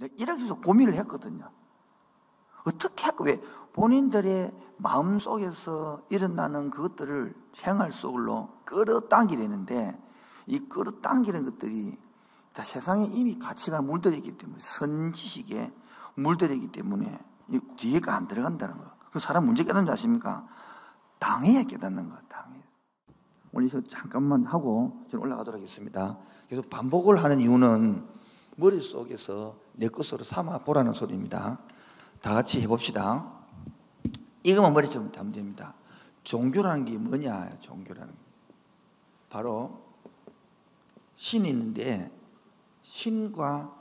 이렇게 해서 고민을 했거든요. 어떻게 할까? 왜 본인들의 마음 속에서 일어나는 그것들을 생활 속으로 끌어당기게 되는데, 이 끌어당기는 것들이 다 세상에 이미 가치가 물들어 있기 때문에, 선지식에 물들어 있기 때문에 뒤에가 안 들어간다는 거예요. 그 사람 문제 깨닫는지 아십니까? 당해야 깨닫는 거예요. 당해. 오늘 이거 잠깐만 하고 저는 올라가도록 하겠습니다. 계속 반복을 하는 이유는 머릿속에서 내 것으로 삼아 보라는 소리입니다. 다 같이 해봅시다. 이것만 머리처럼 하면 됩니다. 종교라는 게 뭐냐? 종교라는 게 바로 신이 있는데, 신과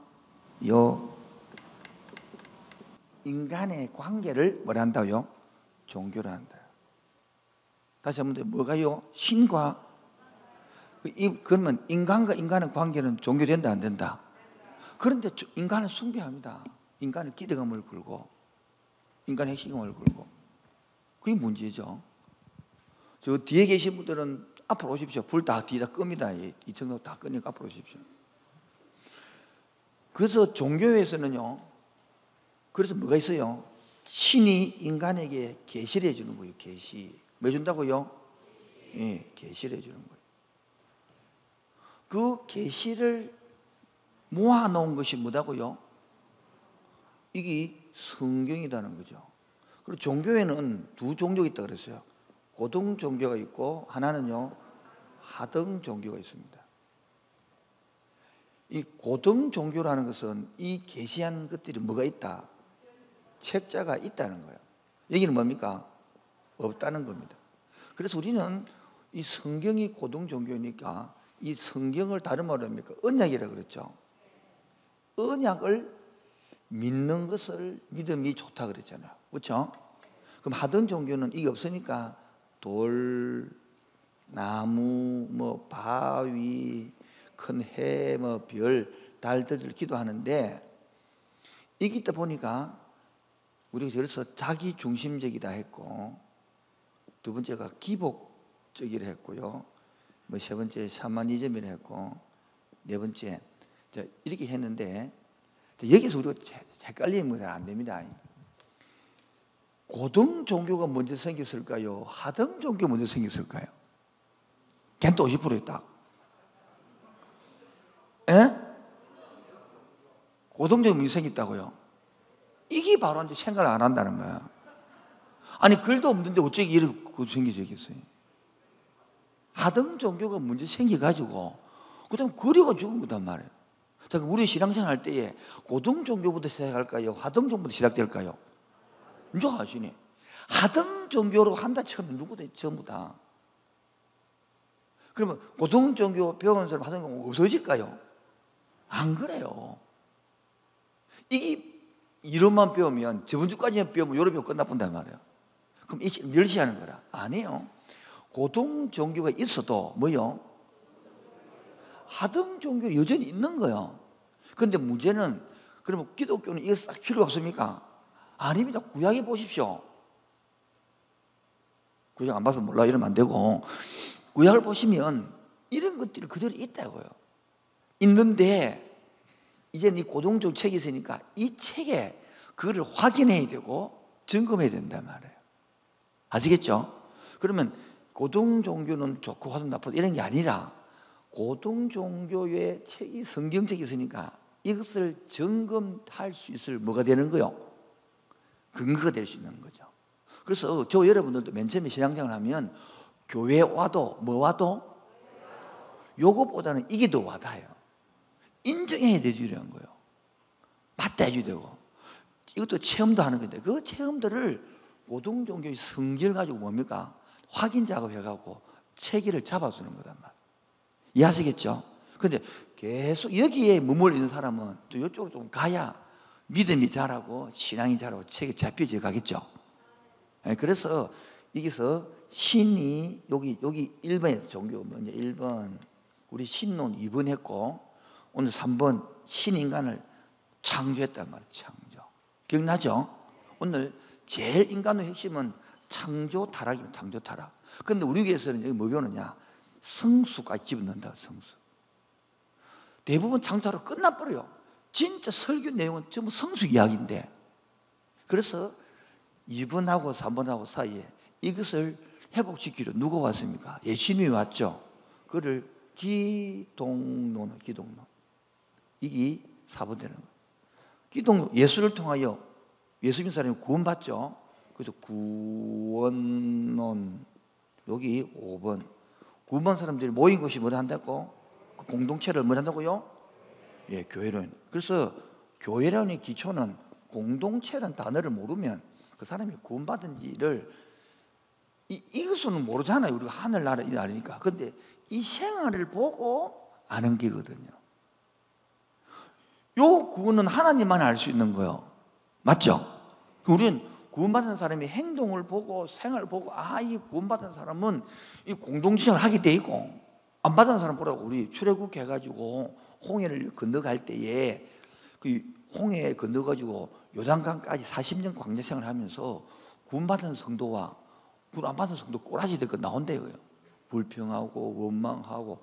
요 인간의 관계를 뭐라 한다고요? 종교라 한다. 다시 한번 뭐가요? 신과, 그러면 인간과 인간의 관계는 종교된다 안 된다? 그런데 인간은 숭배합니다. 인간의 기대감을 걸고, 인간의 핵심감을 걸고. 그게 문제죠. 저 뒤에 계신 분들은 앞으로 오십시오. 불 다 뒤다 끕니다. 이 정도 다 끄니까 앞으로 오십시오. 그래서 종교에서는요, 그래서 뭐가 있어요? 신이 인간에게 계시를 해주는 거예요. 계시. 뭐 준다고요? 예, 계시를 해주는 거예요. 그 계시를 모아놓은 것이 뭐다고요? 이게 성경이라는 거죠. 그리고 종교에는 두 종교가 있다고 그랬어요. 고등 종교가 있고 하나는요, 하등 종교가 있습니다. 이 고등 종교라는 것은 이 계시한 것들이 뭐가 있다? 책자가 있다는 거예요. 여기는 뭡니까? 없다는 겁니다. 그래서 우리는 이 성경이 고등 종교니까 이 성경을 다른 말로 합니까? 언약이라고 그랬죠. 언약을 믿는 것을 믿음이 좋다 그랬잖아요. 그렇죠? 그럼 하등 종교는 이게 없으니까 돌, 나무, 뭐 바위, 큰 해, 뭐 별, 달들을 기도하는데, 이기 때 보니까 우리가 그래서 자기 중심적이다 했고, 두 번째가 기복적이라 했고요, 뭐 세 번째 샤머니즘이라 했고, 네 번째 이렇게 했는데, 여기서 우리가 헷갈리면 안 됩니다. 고등 종교가 먼저 생겼을까요? 하등 종교가 먼저 생겼을까요? 걔는 또 50%였다. 예? 고등 종교가 먼저 생겼다고요? 이게 바로 이제 생각을 안 한다는 거야. 아니, 글도 없는데 어떻게 이렇게 생기겠어요? 하등 종교가 먼저 생겨가지고, 그 다음에 거리가 죽은 거단 말이에요. 자, 우리 신앙생활 할 때에 고등 종교부터 시작할까요? 하등 종교부터 시작될까요? 이제 아시네. 하등 종교로 한다 처음에 누구든 전부 다. 그러면 고등 종교 배우는 사람 하등 종교 없어질까요? 안 그래요. 이게 이론만 배우면 저번 주까지 배우면 요런 배우면 끝나본단 말이에요. 그럼 이 멸시하는 거라. 아니에요. 고등 종교가 있어도 뭐요? 하등 종교 여전히 있는 거예요. 그런데 문제는, 그러면 기독교는 이거 싹 필요 없습니까? 아닙니다. 구약에 보십시오. 구약 안 봐서 몰라 이러면 안 되고, 구약을 보시면 이런 것들이 그대로 있다고요. 있는데 이제는 이 고등종 책이 있으니까 이 책에 그거를 확인해야 되고 점검해야 된단 말이에요. 아시겠죠? 그러면 고등 종교는 좋고 하든 나쁘다 이런 게 아니라, 고등 종교의 책이 성경책이 있으니까 이것을 점검할 수 있을 뭐가 되는 거요? 근거가 될 수 있는 거죠. 그래서 저 여러분들도 맨 처음에 신앙생활 하면 교회 와도 뭐 와도 요것보다는 이게 더 와닿아요. 인정해야 되주려는 거예요. 맞다 해줘야 되고. 이것도 체험도 하는 건데 그 체험들을 고등 종교의 성질을 가지고 뭡니까? 확인 작업해갖고 체계를 잡아주는 거단 말이에요. 이해하시겠죠? 근데 계속 여기에 머물러 있는 사람은 또 이쪽으로 좀 가야 믿음이 자라고 신앙이 자라고 체계 잡혀져 가겠죠? 그래서 여기서 신이 여기 1번에 종교 먼저 1번 우리 신론 2번 했고, 오늘 3번 신인간을 창조했단 말이에요. 창조. 기억나죠? 오늘 제일 인간의 핵심은 창조 타락입니다. 창조 타락. 그런데 우리 교회에서는 여기 뭐 배우느냐? 성수까지 집어넣는다. 성수. 대부분 창조로 끝나버려요. 진짜 설교 내용은 전부 성수 이야기인데, 그래서 2번하고 3번하고 사이에 이것을 회복시키려 누가 왔습니까? 예수님이 왔죠. 그를 기독론, 이게 4번 되는 거예요. 기독론, 예수를 통하여 예수 믿는 사람이 구원받죠. 그래서 구원론, 여기 5번. 구원 사람들이 모인 곳이 뭘 한다고? 그 공동체를 뭘 한다고요? 예, 교회론. 그래서 교회론의 기초는 공동체라는 단어를 모르면 그 사람이 구원받은지를 이것은 모르잖아요. 우리가 하늘나라 일 아니니까. 근데 이 생활을 보고 아는 게거든요. 요 구원은 하나님만 알 수 있는 거예요. 맞죠? 우리는 구원받은 사람이 행동을 보고 생활을 보고, 아, 이 구원받은 사람은 이 공동체를 하게 돼 있고, 안 받은 사람 보라고. 우리 출애굽 해가지고 홍해를 건너갈 때에 그 홍해 건너가지고 요단강까지 40년 광야 생활을 하면서 구원받은 성도와 구원 안 받은 성도 꼬라지 되고 나온대요. 불평하고 원망하고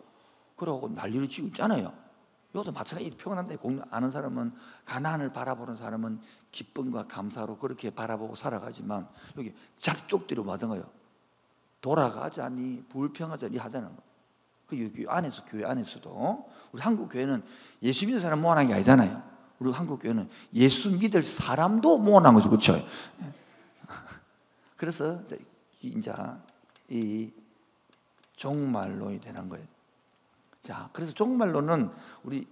그러고 난리를 치고 있잖아요. 이것도 마찬가지. 평안한데 아는 사람은, 가나안을 바라보는 사람은 기쁨과 감사로 그렇게 바라보고 살아가지만, 여기 잡족대로 마등해요. 돌아가자니 불평하자니 하자는 거. 그 여기 안에서, 교회 안에서도 우리 한국 교회는 예수 믿는 사람 모아놓은 게 아니잖아요. 우리 한국 교회는 예수 믿을 사람도 모아놓은 거죠, 그렇죠? 그래서 이제 이 종말론이 되는 거예요. 자, 그래서 종말론은 우리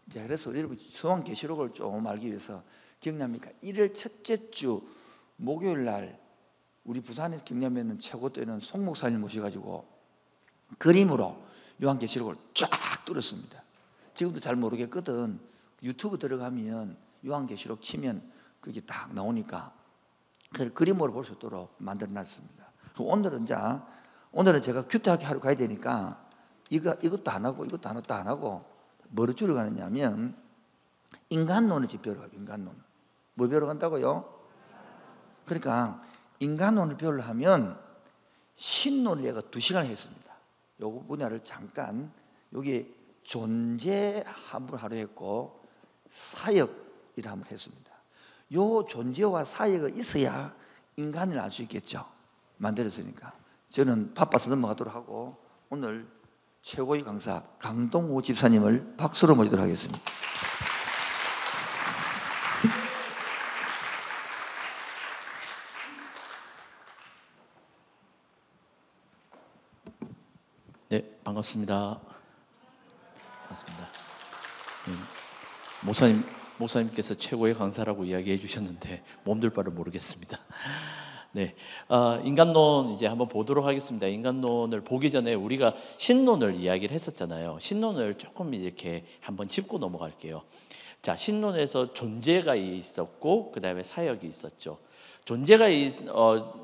이제 그래서 여러분 성경계시록을 좀 알기 위해서 기억납니까? 1월 첫째 주 목요일 날 우리 부산에 경남에는 최고 때는 송 목사님 모셔가지고 그림으로 요한계시록을 쫙 뚫었습니다. 지금도 잘 모르겠거든. 유튜브 들어가면 요한계시록 치면 그게 딱 나오니까 그 그림으로 볼 수 있도록 만들어놨습니다. 오늘은 제가 큐트하게 하러 가야 되니까 이것도 안 하고 이것도 안 하고 뭐를 주러 가느냐면 인간론을 배우러 가요. 인간론. 뭐 배우러 간다고요? 그러니까 인간론을 배우려 하면 신론을 얘가 2시간 했습니다. 요거 분야를 잠깐, 여기 존재 한번 하루 했고 사역이라 한번 했습니다. 요 존재와 사역이 있어야 인간을 알 수 있겠죠. 만들었으니까. 저는 바빠서 넘어가도록 하고 오늘 최고의 강사 강동호 집사님을 박수로 모시도록 하겠습니다. 네, 반갑습니다. 반갑습니다. 목사님께서 최고의 강사라고 이야기해 주셨는데 몸둘 바를 모르겠습니다. 네, 인간론 이제 한번 보도록 하겠습니다. 인간론을 보기 전에 우리가 신론을 이야기를 했었잖아요. 신론을 조금 이렇게 한번 짚고 넘어갈게요. 자, 신론에서 존재가 있었고 그 다음에 사역이 있었죠.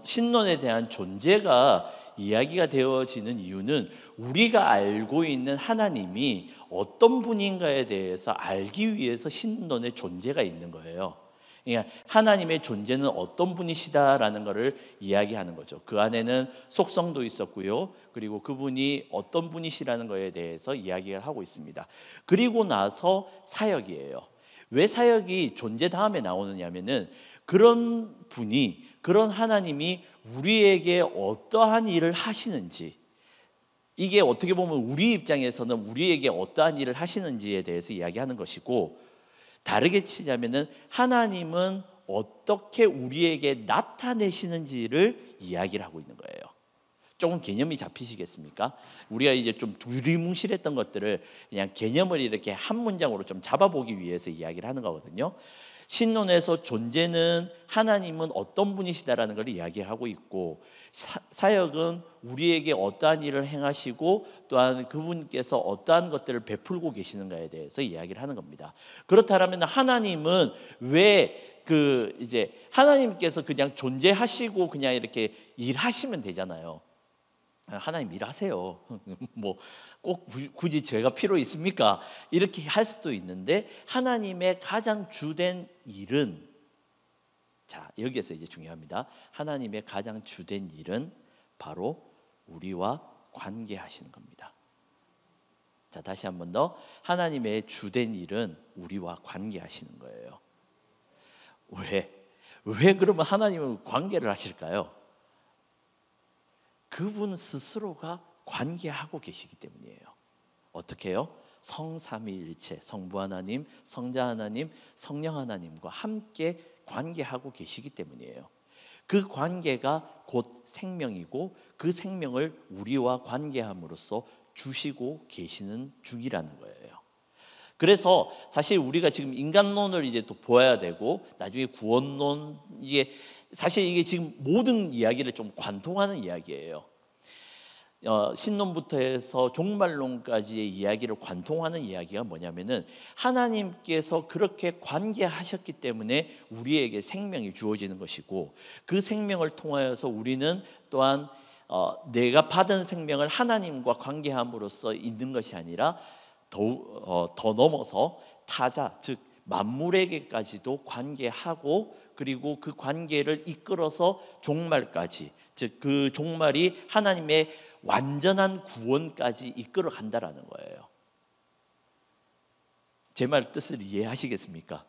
신론에 대한 존재가 이야기가 되어지는 이유는 우리가 알고 있는 하나님이 어떤 분인가에 대해서 알기 위해서 신론의 존재가 있는 거예요. 그러니까 하나님의 존재는 어떤 분이시다라는 것을 이야기하는 거죠. 그 안에는 속성도 있었고요. 그리고 그분이 어떤 분이시라는 것에 대해서 이야기를 하고 있습니다. 그리고 나서 사역이에요. 왜 사역이 존재 다음에 나오느냐면은 그런 분이, 그런 하나님이 우리에게 어떠한 일을 하시는지, 이게 어떻게 보면 우리 입장에서는 우리에게 어떠한 일을 하시는지에 대해서 이야기하는 것이고, 다르게 치자면은 하나님은 어떻게 우리에게 나타내시는지를 이야기를 하고 있는 거예요. 조금 개념이 잡히시겠습니까? 우리가 이제 좀 두리뭉실했던 것들을 그냥 개념을 이렇게 한 문장으로 좀 잡아보기 위해서 이야기를 하는 거거든요. 신론에서 존재는 하나님은 어떤 분이시다라는 걸 이야기하고 있고, 사역은 우리에게 어떠한 일을 행하시고 또한 그분께서 어떠한 것들을 베풀고 계시는가에 대해서 이야기를 하는 겁니다. 그렇다면 하나님은 왜 이제 하나님께서 그냥 존재하시고 그냥 이렇게 일하시면 되잖아요. 하나님 일하세요. 뭐 꼭 굳이 제가 필요 있습니까? 이렇게 할 수도 있는데, 하나님의 가장 주된 일은, 자, 여기에서 이제 중요합니다. 하나님의 가장 주된 일은 바로 우리와 관계하시는 겁니다. 자, 다시 한 번 더. 하나님의 주된 일은 우리와 관계하시는 거예요. 왜 그러면 하나님은 관계를 하실까요? 그분 스스로가 관계하고 계시기 때문이에요. 어떻게 해요? 성삼위일체, 성부 하나님, 성자 하나님, 성령 하나님과 함께 관계하고 계시기 때문이에요. 그 관계가 곧 생명이고 그 생명을 우리와 관계함으로써 주시고 계시는 중이라는 거예요. 그래서 사실 우리가 지금 인간론을 이제 또 보아야 되고 나중에 구원론, 이게 사실 이게 지금 모든 이야기를 좀 관통하는 이야기예요. 신론부터 해서 종말론까지의 이야기를 관통하는 이야기가 뭐냐면은 하나님께서 그렇게 관계하셨기 때문에 우리에게 생명이 주어지는 것이고 그 생명을 통하여서 우리는 또한 내가 받은 생명을 하나님과 관계함으로써 있는 것이 아니라 더 넘어서 타자, 즉 만물에게까지도 관계하고 그리고 그 관계를 이끌어서 종말까지, 즉 그 종말이 하나님의 완전한 구원까지 이끌어 간다라는 거예요. 제 말 뜻을 이해하시겠습니까?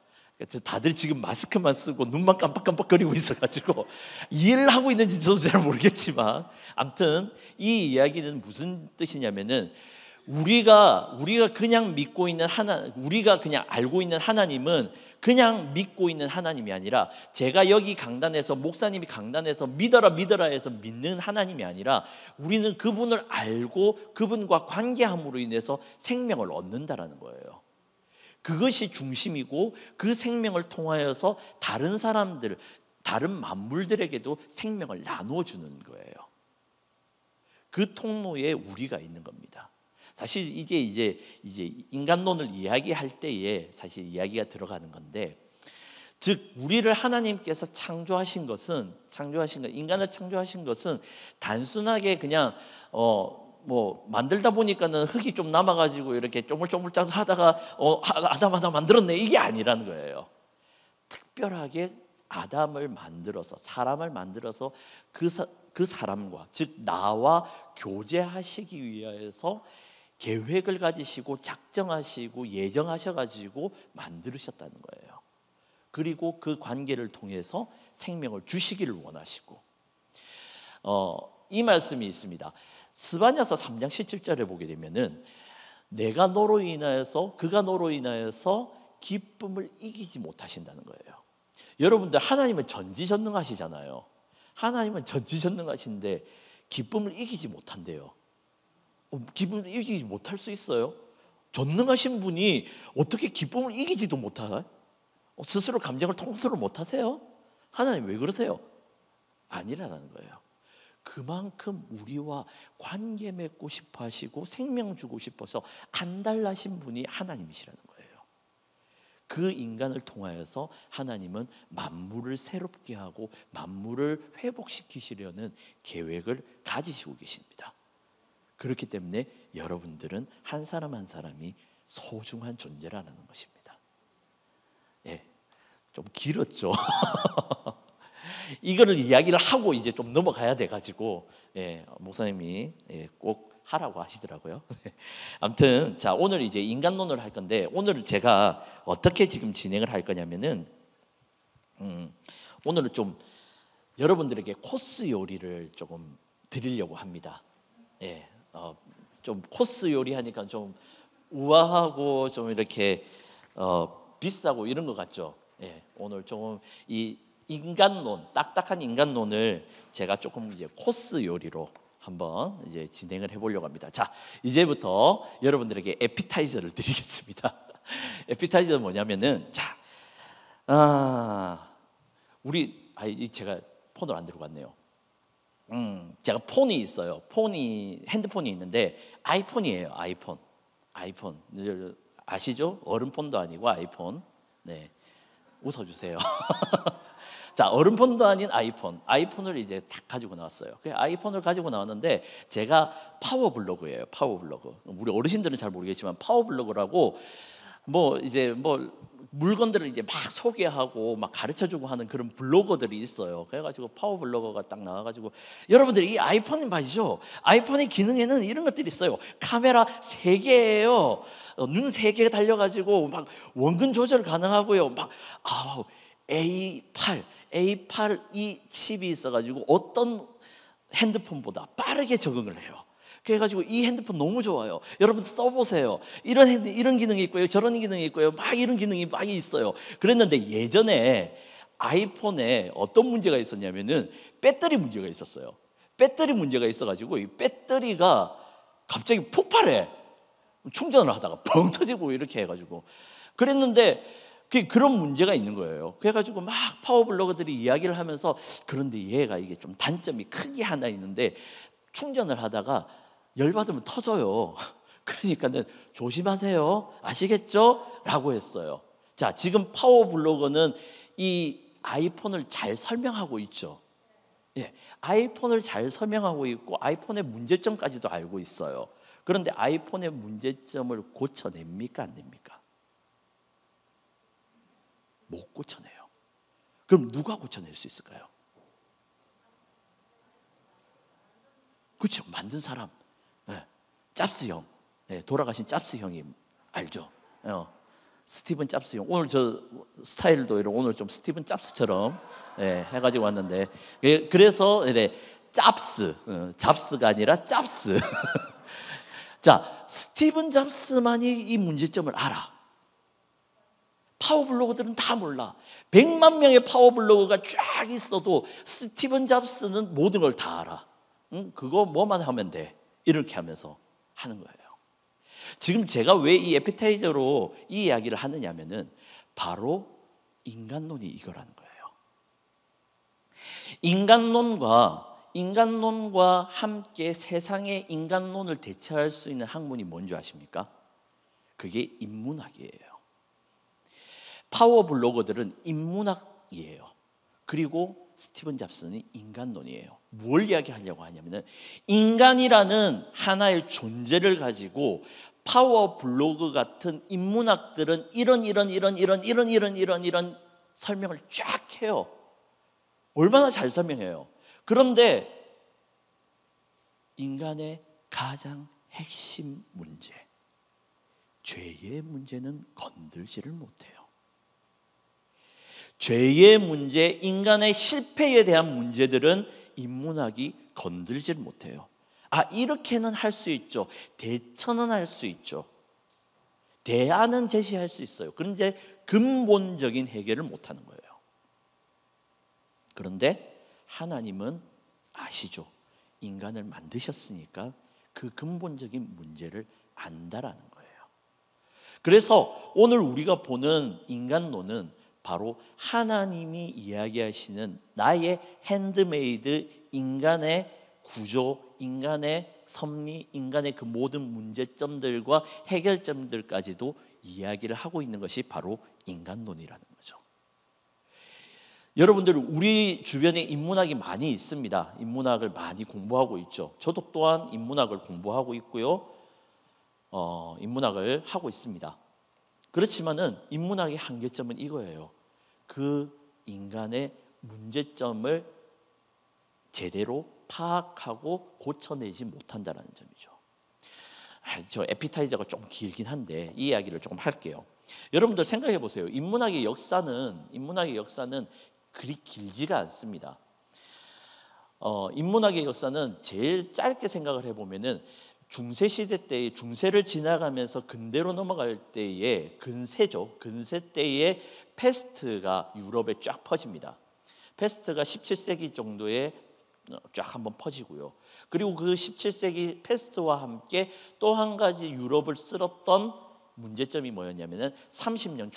다들 지금 마스크만 쓰고 눈만 깜빡깜빡거리고 있어가지고 이해를 하고 있는지 저도 잘 모르겠지만, 아무튼 이 이야기는 무슨 뜻이냐면은 우리가 그냥 믿고 있는 우리가 그냥 알고 있는 하나님은 그냥 믿고 있는 하나님이 아니라, 제가 여기 강단에서 목사님이 강단에서 믿어라 해서 믿는 하나님이 아니라, 우리는 그분을 알고 그분과 관계함으로 인해서 생명을 얻는다라는 거예요. 그것이 중심이고 그 생명을 통하여서 다른 사람들, 다른 만물들에게도 생명을 나누어 주는 거예요. 그 통로에 우리가 있는 겁니다. 사실 이제 인간론을 이야기할 때에 사실 이야기가 들어가는 건데, 즉 우리를 하나님께서 인간을 창조하신 것은 단순하게 그냥 뭐 만들다 보니까는 흙이 좀 남아가지고 이렇게 쪼물쪼물짝 하다가 아담 하나 만들었네, 이게 아니라는 거예요. 특별하게 아담을 만들어서, 사람을 만들어서 그 사람과, 즉 나와 교제하시기 위해서 계획을 가지시고 작정하시고 예정하셔가지고 만들으셨다는 거예요. 그리고 그 관계를 통해서 생명을 주시기를 원하시고, 이 말씀이 있습니다. 스바냐서 3장 17절에 보게 되면은 내가 너로 인하여서, 그가 너로 인하여서 기쁨을 이기지 못하신다는 거예요. 여러분들, 하나님은 전지전능하시잖아요. 하나님은 전지전능하신데 기쁨을 이기지 못한대요. 기쁨을 이기지 못할 수 있어요? 전능하신 분이 어떻게 기쁨을 이기지도 못하나요? 스스로 감정을 통솔을 못하세요? 하나님 왜 그러세요? 아니라는 거예요. 그만큼 우리와 관계 맺고 싶어 하시고 생명 주고 싶어서 안달나신 분이 하나님이시라는 거예요. 그 인간을 통하여서 하나님은 만물을 새롭게 하고 만물을 회복시키시려는 계획을 가지시고 계십니다. 그렇기 때문에 여러분들은 한 사람 한 사람이 소중한 존재라는 것입니다. 예, 좀 길었죠. 이거를 이야기를 하고 이제 좀 넘어가야 돼가지고, 목사님이 꼭 하라고 하시더라고요. 아무튼 자, 오늘 이제 인간론을 할 건데, 오늘 제가 어떻게 지금 진행을 할 거냐면은 오늘은 좀 여러분들에게 코스 요리를 조금 드리려고 합니다. 좀 코스 요리하니까 좀 우아하고 좀 이렇게 비싸고 이런 것 같죠. 오늘 조금 이 인간론, 딱딱한 인간론을 제가 조금 이제 코스 요리로 한번 이제 진행을 해보려고 합니다. 자, 이제부터 여러분들에게 에피타이저를 드리겠습니다. 에피타이저는 뭐냐면은, 자, 제가 폰을 안 들고 왔네요. 제가 폰이 있어요. 핸드폰이 있는데 아이폰이에요. 아이폰 아시죠? 어른폰도 아니고 아이폰. 네, 웃어주세요. 자, 어른폰도 아닌 아이폰을 이제 딱 가지고 나왔어요. 그 아이폰을 가지고 나왔는데, 제가 파워블로그예요. 파워블로그. 우리 어르신들은 잘 모르겠지만 파워블로그라고 뭐 이제 뭐 물건들을 이제 막 소개하고 막 가르쳐주고 하는 그런 블로거들이 있어요. 그래가지고 파워 블로거가 딱 나와가지고 여러분들이 이 아이폰이 말이죠. 아이폰의 기능에는 이런 것들이 있어요. 카메라 3개예요. 눈 3개 달려가지고 막 원근 조절 가능하고요. 막 A8 이 칩이 있어가지고 어떤 핸드폰보다 빠르게 적응을 해요. 그래가지고 이 핸드폰 너무 좋아요. 여러분 써보세요. 이런 기능이 있고요, 저런 기능이 있고요, 막 이런 기능이 막 있어요. 그랬는데 예전에 아이폰에 어떤 문제가 있었냐면은 배터리 문제가 있었어요. 배터리 문제가 있어가지고 이 배터리가 갑자기 폭발해. 충전을 하다가 펑 터지고 이렇게 해가지고 그랬는데 그런 문제가 있는 거예요. 그래가지고 막 파워블로거들이 이야기를 하면서 그런데 얘가 이게 좀 단점이 크게 하나 있는데 충전을 하다가 열받으면 터져요. 그러니까는 조심하세요. 아시겠죠? 라고 했어요. 자, 지금 파워블로거는 이 아이폰을 잘 설명하고 있죠. 예, 아이폰을 잘 설명하고 있고 아이폰의 문제점까지도 알고 있어요. 그런데 아이폰의 문제점을 고쳐냅니까? 안 냅니까? 못 고쳐내요. 그럼 누가 고쳐낼 수 있을까요? 그렇죠. 만든 사람. 예, 짭스 형. 예, 돌아가신 짭스 형이 알죠. 스티븐 짭스 형. 오늘 저 스타일도 이런 오늘 좀 스티븐 짭스처럼 해가지고 왔는데 그래서 잡스가 아니라 짭스. 자, 스티븐 잡스만이 이 문제점을 알아. 파워블로거들은 다 몰라. 100만 명의 파워블로거가 쫙 있어도 스티븐 잡스는 모든 걸 다 알아. 그거 뭐만 하면 돼. 이렇게 하면서 하는 거예요. 지금 제가 왜 이 에피타이저로 이 이야기를 하느냐면은 바로 인간론이 이거라는 거예요. 인간론과 함께 세상의 인간론을 대체할 수 있는 학문이 뭔지 아십니까? 그게 인문학이에요. 파워블로거들은 인문학이에요. 그리고 스티븐 잡스는 인간론이에요. 뭘 이야기하려고 하냐면은 인간이라는 하나의 존재를 가지고 파워블로그 같은 인문학들은 이런 설명을 쫙 해요. 얼마나 잘 설명해요. 그런데 인간의 가장 핵심 문제, 죄의 문제는 건들지를 못해요. 죄의 문제, 인간의 실패에 대한 문제들은 인문학이 건들지를 못해요. 이렇게는 할 수 있죠. 대처는 할 수 있죠. 대안은 제시할 수 있어요. 그런데 근본적인 해결을 못하는 거예요. 그런데 하나님은 아시죠. 인간을 만드셨으니까 그 근본적인 문제를 안다라는 거예요. 그래서 오늘 우리가 보는 인간론은 바로 하나님이 이야기하시는 나의 핸드메이드 인간의 구조, 인간의 섭리, 인간의 그 모든 문제점들과 해결점들까지도 이야기를 하고 있는 것이 바로 인간론이라는 거죠. 여러분들 우리 주변에 인문학이 많이 있습니다. 인문학을 많이 공부하고 있죠. 저도 또한 인문학을 공부하고 있고요. 인문학을 하고 있습니다. 그렇지만은 인문학의 한계점은 이거예요. 그 인간의 문제점을 제대로 파악하고 고쳐내지 못한다는 점이죠. 저 에피타이저가 좀 길긴 한데 이 이야기를 조금 할게요. 여러분들 생각해 보세요. 인문학의 역사는 그리 길지가 않습니다. 인문학의 역사는 제일 짧게 생각을 해보면은 중세 시대 때에 중세를 지나가면서 근대로 넘어갈 때에 근세 때에 패스트가 유럽에 쫙 퍼집니다. 패스트가 17세기 정도에 쫙 한번 퍼지고요. 그리고 그 17세기 패스트와 함께 또 한 가지 유럽을 쓸었던 문제점이 뭐였냐면은 30년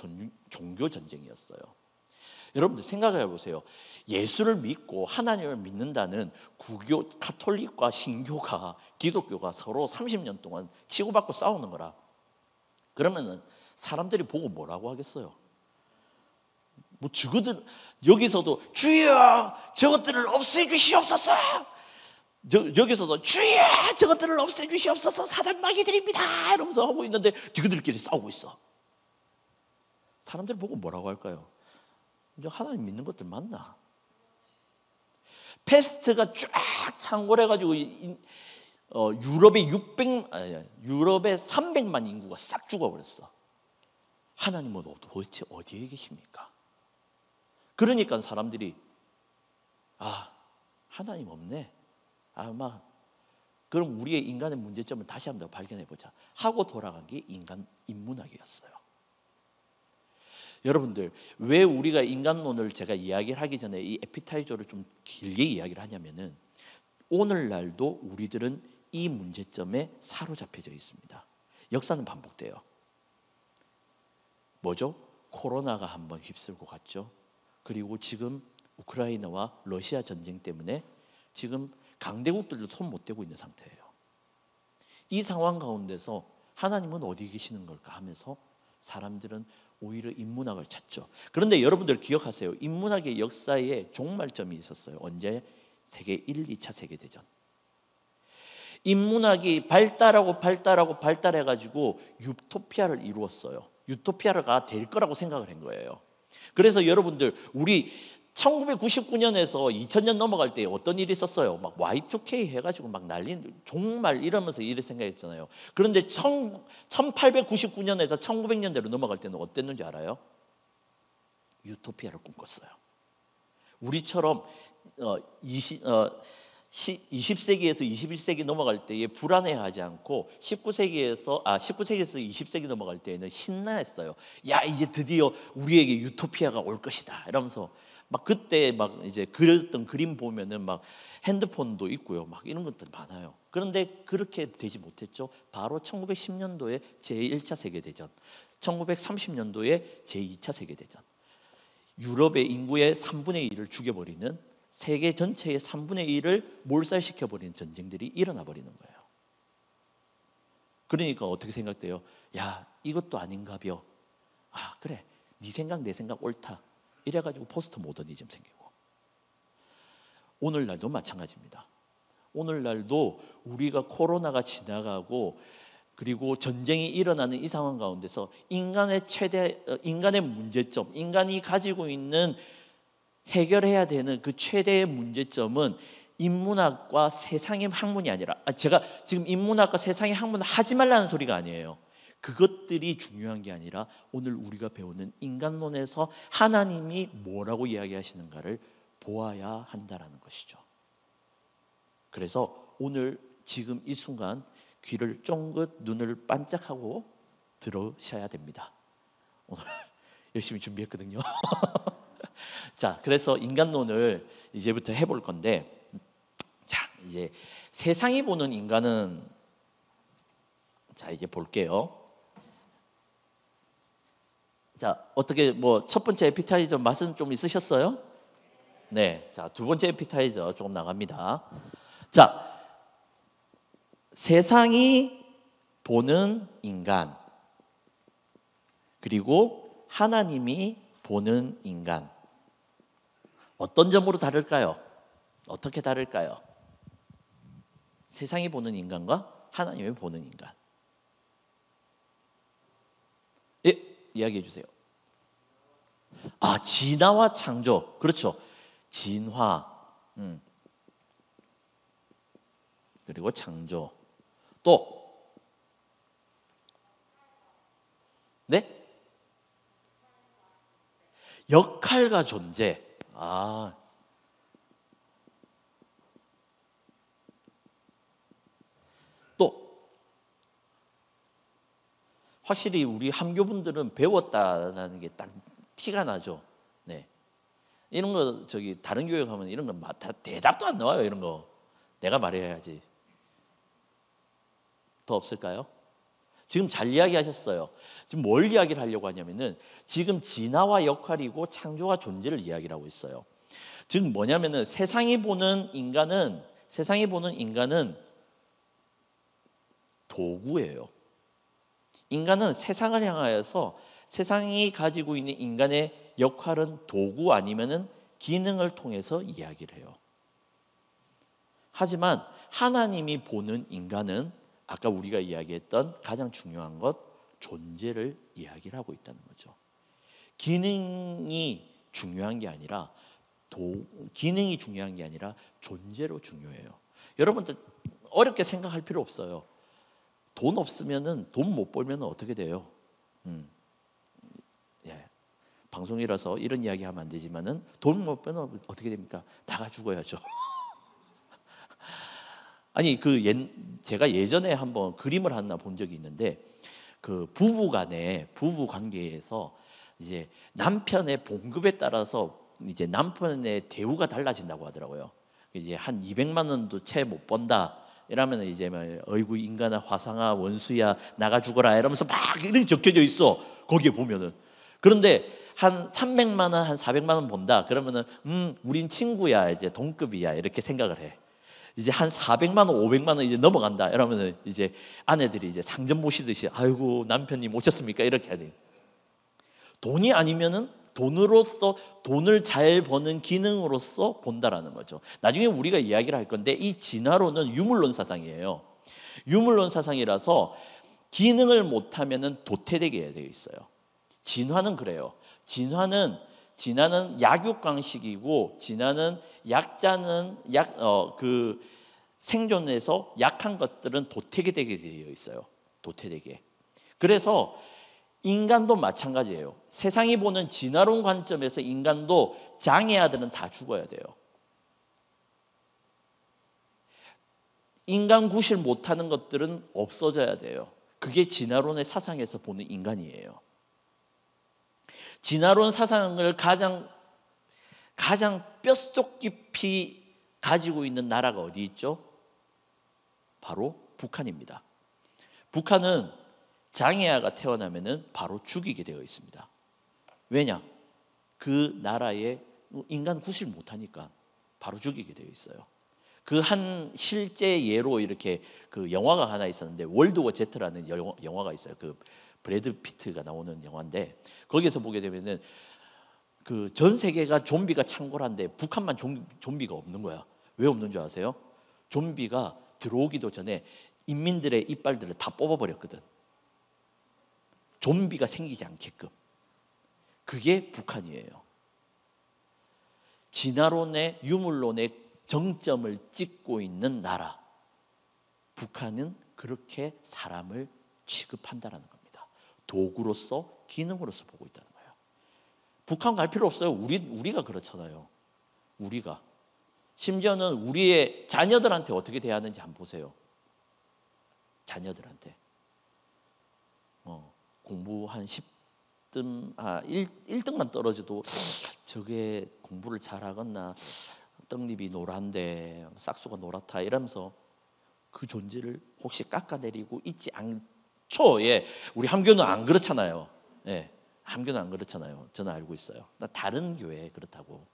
종교 전쟁이었어요. 여러분들 생각해 보세요. 예수를 믿고 하나님을 믿는다는 구교, 가톨릭과 신교가 기독교가 서로 30년 동안 치고받고 싸우는 거라. 그러면은 사람들이 보고 뭐라고 하겠어요? 뭐 저것들 여기서도 주여 저것들을 없애주시옵소서. 여기서도 주여 저것들을 없애주시옵소서 사단 마귀들입니다 이러면서 하고 있는데 저들끼리 싸우고 있어. 사람들이 보고 뭐라고 할까요? 이제 하나님 믿는 것들 맞나? 패스트가 쫙 창궐해가지고 유럽의 300만 인구가 싹 죽어버렸어. 하나님은 도대체 어디에 계십니까? 그러니까 사람들이 하나님 없네. 아마 그럼 우리의 인간의 문제점을 다시 한번 발견해 보자 하고 돌아간 게 인문학이었어요. 여러분들, 왜 우리가 인간론을 제가 이야기를 하기 전에 이 에피타이저를 좀 길게 이야기를 하냐면은 오늘날도 우리들은 이 문제점에 사로잡혀져 있습니다. 역사는 반복돼요. 뭐죠? 코로나가 한번 휩쓸고 갔죠. 그리고 지금 우크라이나와 러시아 전쟁 때문에 지금 강대국들도 손 못 대고 있는 상태예요. 이 상황 가운데서 하나님은 어디 계시는 걸까 하면서 사람들은 오히려 인문학을 찾죠. 그런데 여러분들 기억하세요. 인문학의 역사에 종말점이 있었어요. 언제? 세계 1, 2차 세계대전. 인문학이 발달해가지고 유토피아를 이루었어요. 유토피아가 될 거라고 생각을 한 거예요. 그래서 여러분들 우리 1999년에서 2000년 넘어갈 때 어떤 일이 있었어요? 막 Y2K 해가지고 막 정말 이러면서 일을 생각했잖아요. 그런데 1899년에서 1900년대로 넘어갈 때는 어땠는지 알아요? 유토피아를 꿈꿨어요. 우리처럼 20세기에서 21세기 넘어갈 때에 불안해하지 않고 19세기에서 20세기 넘어갈 때에는 신나했어요. 야, 이제 드디어 우리에게 유토피아가 올 것이다. 이러면서 막 그때 막 이제 그렸던 그림 보면은 막 핸드폰도 있고요. 막 이런 것들 많아요. 그런데 그렇게 되지 못했죠. 바로 1910년도에 제1차 세계대전, 1930년도에 제2차 세계대전. 유럽의 인구의 3분의 1을 죽여버리는, 세계 전체의 3분의 1을 몰살시켜버리는 전쟁들이 일어나 버리는 거예요. 그러니까 어떻게 생각돼요? 야, 이것도 아닌가벼. 그래, 네 생각 내 생각 옳다. 이래가지고 포스트 모더니즘 생기고. 오늘날도 마찬가지입니다. 오늘날도 우리가 코로나가 지나가고 그리고 전쟁이 일어나는 이 상황 가운데서 인간의 문제점, 인간이 가지고 있는 해결해야 되는 그 최대의 문제점은 인문학과 세상의 학문이 아니라, 제가 지금 인문학과 세상의 학문을 하지 말라는 소리가 아니에요. 그것들이 중요한 게 아니라 오늘 우리가 배우는 인간론에서 하나님이 뭐라고 이야기하시는가를 보아야 한다라는 것이죠. 그래서 오늘 지금 이 순간 귀를 쫑긋 눈을 반짝하고 들으셔야 됩니다. 오늘 열심히 준비했거든요. 자, 그래서 인간론을 이제부터 해볼 건데, 자, 이제 세상이 보는 인간은, 자, 이제 볼게요. 자, 어떻게 뭐 첫 번째 에피타이저 맛은 좀 있으셨어요? 네, 자, 두 번째 에피타이저 조금 나갑니다. 자, 세상이 보는 인간, 그리고 하나님이 보는 인간, 어떤 점으로 다를까요? 어떻게 다를까요? 세상이 보는 인간과 하나님이 보는 인간. 예, 이야기해 주세요. 진화와 창조. 그렇죠. 진화. 그리고 창조. 또 네? 역할과 존재. 또 확실히 우리 함교분들은 배웠다는 게 딱 티가 나죠. 네. 이런 거 다른 교회 가면 이런 거 다 대답도 안 나와요. 이런 거 내가 말해야지. 더 없을까요? 지금 잘 이야기하셨어요. 지금 뭘 이야기를 하려고 하냐면은 지금 진화와 역할이고 창조와 존재를 이야기를 하고 있어요. 즉 뭐냐면은 세상이 보는 인간은 도구예요. 인간은 세상을 향하여서 세상이 가지고 있는 인간의 역할은 도구 아니면은 기능을 통해서 이야기를 해요. 하지만 하나님이 보는 인간은 아까 우리가 이야기했던 가장 중요한 것, 존재를 이야기를 하고 있다는 거죠. 기능이 중요한 게 아니라 기능이 중요한 게 아니라 존재로 중요해요. 여러분들 어렵게 생각할 필요 없어요. 돈 없으면은 돈 못 벌면 어떻게 돼요? 예. 방송이라서 이런 이야기 하면 안 되지만은 돈 못 벌면 어떻게 됩니까? 나가 죽어야죠. 아니 제가 예전에 한번 그림을 하나 본 적이 있는데 그 부부 관계에서 이제 남편의 봉급에 따라서 이제 남편의 대우가 달라진다고 하더라고요. 이제 한 200만 원도 채 못 번다. 이러면 이제 막 어이구 인간아 화상아 원수야 나가 죽어라 이러면서 막 이렇게 적혀져 있어. 거기에 보면은. 그런데 한 300만 원, 한 400만 원 번다. 그러면은 우린 친구야. 이제 동급이야. 이렇게 생각을 해. 이제 한 400만 원, 500만 원 이제 넘어간다. 이러면은 이제 아내들이 이제 상점 모시듯이 아이고 남편님 오셨습니까? 이렇게 해야 돼. 돈이 아니면은 돈을 잘 버는 기능으로서 본다라는 거죠. 나중에 우리가 이야기를 할 건데 이 진화론은 유물론 사상이에요. 유물론 사상이라서 기능을 못하면은 도태되게 되어 있어요. 진화는 그래요. 진화는 약육강식이고 진화는 약자는 생존에서 약한 것들은 도태게 되게 되어 있어요. 도태되게. 그래서 인간도 마찬가지예요. 세상이 보는 진화론 관점에서 인간도 장애아들은 다 죽어야 돼요. 인간 구실 못하는 것들은 없어져야 돼요. 그게 진화론의 사상에서 보는 인간이에요. 진화론 사상을 가장 뼛속 깊이 가지고 있는 나라가 어디 있죠? 바로 북한입니다. 북한은 장애아가 태어나면은 바로 죽이게 되어 있습니다. 왜냐? 그 나라에 인간 구실 못하니까 바로 죽이게 되어 있어요. 그 한 실제 예로 이렇게 그 영화가 하나 있었는데 월드워 Z라는 영화가 있어요. 그 브래드 피트가 나오는 영화인데 거기에서 보게 되면은 그 전 세계가 좀비가 창궐한데 북한만 좀비가 없는 거야. 왜 없는 줄 아세요? 좀비가 들어오기도 전에 인민들의 이빨들을 다 뽑아버렸거든. 좀비가 생기지 않게끔. 그게 북한이에요. 진화론의 유물론의 정점을 찍고 있는 나라. 북한은 그렇게 사람을 취급한다라는 겁니다. 도구로서 기능으로서 보고 있다는 거예요. 북한 갈 필요 없어요. 우리가 그렇잖아요. 우리가. 심지어는 우리의 자녀들한테 어떻게 대하는지 한번 보세요. 자녀들한테. 공부 한 10등, 1등만 떨어져도 저게 공부를 잘하겠나, 떡잎이 노란데 싹수가 노랗다 이러면서 그 존재를 혹시 깎아내리고 있지 않죠? 예, 우리 함교는 안 그렇잖아요. 예, 함교는 안 그렇잖아요. 저는 알고 있어요. 나 다른 교회에 그렇다고.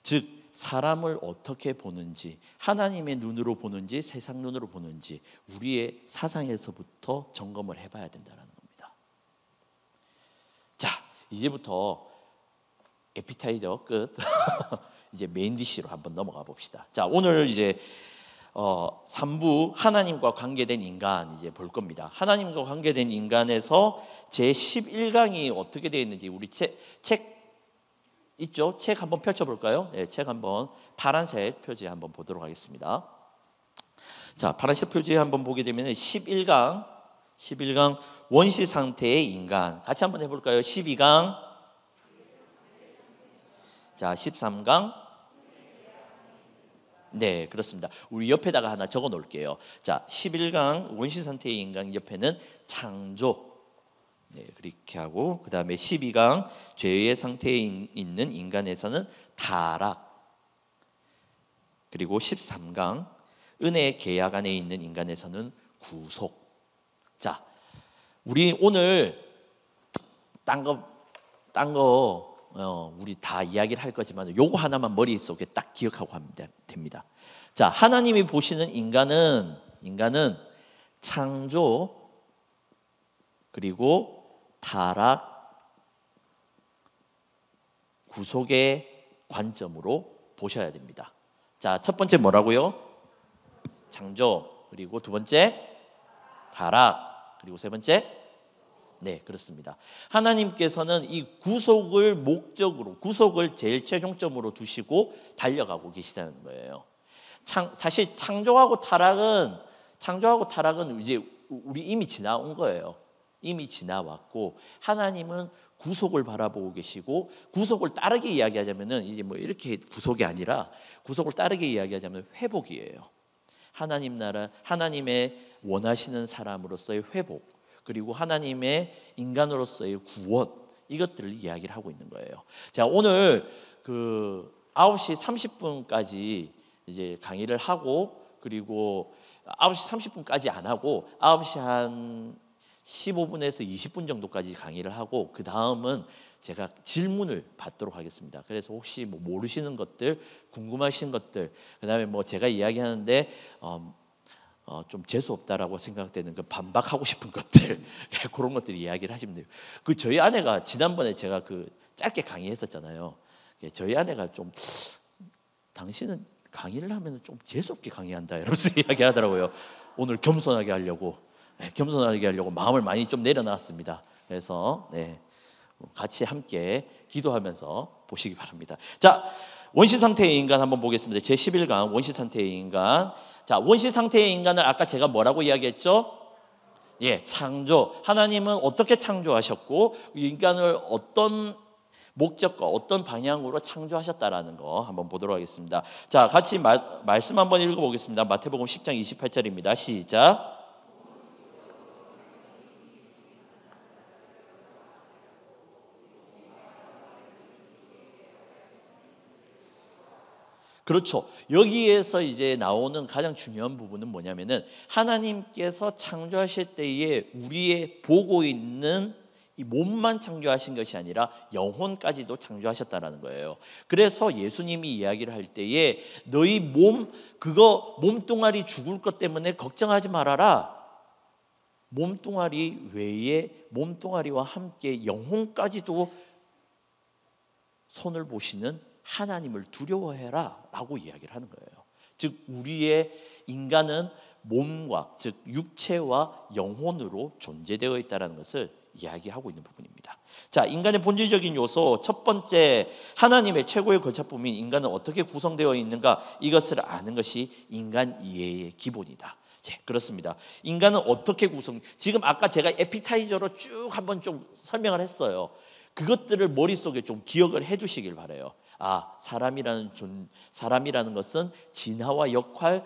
즉 사람을 어떻게 보는지, 하나님의 눈으로 보는지 세상 눈으로 보는지 우리의 사상에서부터 점검을 해봐야 된다는 겁니다. 자, 이제부터 에피타이저 끝. 이제 메인 디시로 한번 넘어가 봅시다. 자, 오늘 이제 3부 하나님과 관계된 인간 이제 볼 겁니다. 하나님과 관계된 인간에서 제 11강이 어떻게 되어 있는지 우리 책 있죠? 책 한번 펼쳐볼까요? 네, 책 한번 파란색 표지 한번 보도록 하겠습니다. 자, 파란색 표지 한번 보게 되면 11강 원시 상태의 인간 같이 한번 해볼까요? 12강, 자 13강, 네 그렇습니다. 우리 옆에다가 하나 적어 놓을게요. 자 11강 원시 상태의 인간 옆에는 창조, 네, 그렇게 하고 그 다음에 12강 죄의 상태에 있는 인간에서는 타락, 그리고 13강 은혜의 계약 안에 있는 인간에서는 구속. 자, 우리 오늘 딴 거 우리 다 이야기를 할 거지만 요거 하나만 머릿속에 딱 기억하고 하면 됩니다. 자, 하나님이 보시는 인간은 창조, 그리고 타락, 구속의 관점으로 보셔야 됩니다. 자, 첫 번째 뭐라고요? 창조, 그리고 두 번째 타락, 그리고 세 번째 네, 그렇습니다. 하나님께서는 이 구속을 목적으로, 구속을 제일 최종점으로 두시고 달려가고 계시다는 거예요. 사실 창조하고 타락은 이제 우리 이미 지나온 거예요. 이미 지나왔고, 하나님은 구속을 바라보고 계시고, 구속을 따르게 이야기하자면은 이제 뭐 이렇게 구속이 아니라, 구속을 따르게 이야기하자면 회복이에요. 하나님 나라, 하나님의 원하시는 사람으로서의 회복, 그리고 하나님의 인간으로서의 구원, 이것들을 이야기를 하고 있는 거예요. 자, 오늘 그 9시 30분까지 이제 강의를 하고, 그리고 9시 30분까지 안 하고 9시 한 15분에서 20분 정도까지 강의를 하고, 그 다음은 제가 질문을 받도록 하겠습니다. 그래서 혹시 뭐 모르시는 것들, 궁금하신 것들, 그다음에 뭐 제가 이야기하는데 좀 재수 없다라고 생각되는 그 반박하고 싶은 것들 그런 것들 이야기를 하시면 돼요. 그 저희 아내가 지난번에 제가 그 짧게 강의했었잖아요. 저희 아내가 좀 당신은 강의를 하면 좀 재수 없게 강의한다 이러면서 이야기하더라고요. 오늘 겸손하게 하려고 마음을 많이 좀 내려놨습니다. 그래서 네, 같이 함께 기도하면서 보시기 바랍니다. 자, 원시 상태의 인간 한번 보겠습니다. 제 11강 원시 상태의 인간. 자, 원시 상태의 인간을 아까 제가 뭐라고 이야기했죠? 예, 창조. 하나님은 어떻게 창조하셨고 인간을 어떤 목적과 어떤 방향으로 창조하셨다라는 거 한번 보도록 하겠습니다. 자, 같이 말씀 한번 읽어보겠습니다. 마태복음 10장 28절입니다. 시작. 그렇죠. 여기에서 이제 나오는 가장 중요한 부분은 뭐냐면은 하나님께서 창조하실 때에 우리의 보고 있는 이 몸만 창조하신 것이 아니라 영혼까지도 창조하셨다라는 거예요. 그래서 예수님이 이야기를 할 때에 너희 그거 몸뚱아리 죽을 것 때문에 걱정하지 말아라. 몸뚱아리 외에 몸뚱아리와 함께 영혼까지도 손을 보시는 하나님을 두려워해라 라고 이야기를 하는 거예요. 즉 우리의 인간은 몸과, 즉 육체와 영혼으로 존재되어 있다는 것을 이야기하고 있는 부분입니다. 자, 인간의 본질적인 요소 첫 번째, 하나님의 최고의 거처품인 인간은 어떻게 구성되어 있는가, 이것을 아는 것이 인간 이해의 기본이다. 네, 그렇습니다. 인간은 어떻게 지금 아까 제가 에피타이저로 쭉 한번 좀 설명을 했어요. 그것들을 머릿속에 좀 기억을 해 주시길 바라요. 아, 사람이라는 것은 진화와 역할,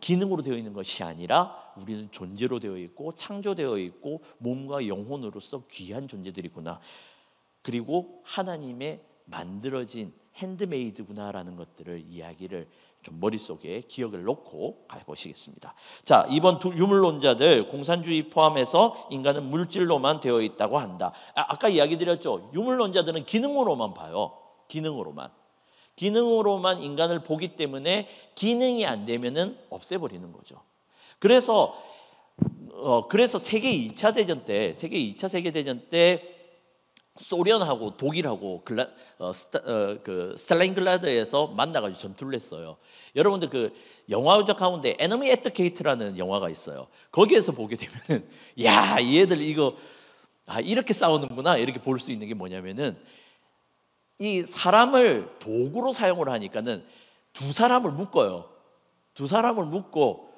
기능으로 되어 있는 것이 아니라 우리는 존재로 되어 있고 창조되어 있고 몸과 영혼으로서 귀한 존재들이구나. 그리고 하나님의 만들어진 핸드메이드구나라는 것들을 이야기를 좀 머릿속에 기억을 놓고 가보시겠습니다. 자, 이번 유물론자들 공산주의 포함해서 인간은 물질로만 되어 있다고 한다. 아까 이야기 드렸죠. 유물론자들은 기능으로만 봐요. 기능으로만 인간을 보기 때문에 기능이 안 되면은 없애버리는 거죠. 그래서 세계 2차 세계대전 때 소련하고 독일하고 스탈린그라드에서 만나가지고 전투를 했어요. 여러분들 그 영화적 가운데 에너미 애트 게이트라는 영화가 있어요. 거기에서 보게 되면은 야, 얘들 이거 이렇게 싸우는구나 이렇게 볼 수 있는 게 뭐냐면은 이 사람을 도구로 사용을 하니까는 두 사람을 묶어요. 두 사람을 묶고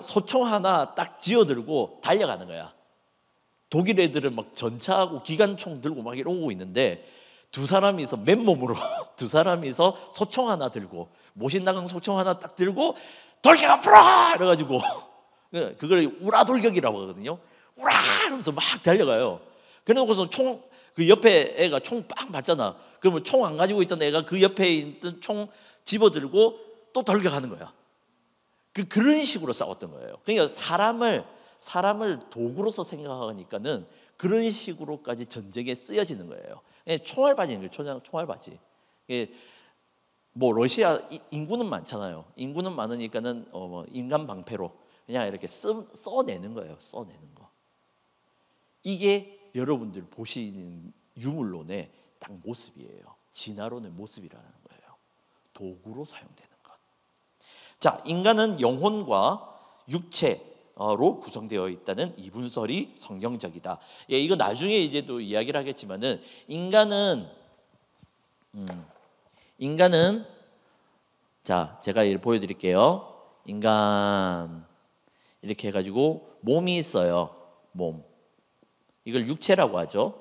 소총 하나 딱 쥐어들고 달려가는 거야. 독일 애들은 막 전차하고 기관총 들고 막 이러고 있는데 두 사람이서 맨몸으로 두 사람이서 소총 하나 들고 모신나강 소총 하나 딱 들고 돌격 앞으로 이래가지고 그걸 우라돌격이라고 하거든요. 우라 이러면서 막 달려가요. 그래놓고서 그 옆에 애가 총 빵 맞잖아. 그러면 총 안 가지고 있던 애가 그 옆에 있던 총 집어들고 또 돌격하는 거야. 그런 식으로 싸웠던 거예요. 그러니까 사람을 도구로서 생각하니까는 그런 식으로까지 전쟁에 쓰여지는 거예요. 총알바지는 거예요. 총알바지. 뭐 러시아 인구는 많잖아요. 인구는 많으니까는 인간 방패로 그냥 이렇게 써내는 거예요. 써내는 거. 이게 여러분들 보시는 유물론의 딱 모습이에요. 진화론의 모습이라는 거예요. 도구로 사용되는 것. 자, 인간은 영혼과 육체, 로 구성되어 있다는 이분설이 성경적이다. 예, 이거 나중에 이제 또 이야기를 하겠지만은 인간은 자, 제가 이를 보여드릴게요. 인간 이렇게 해가지고 몸이 있어요. 몸. 이걸 육체라고 하죠.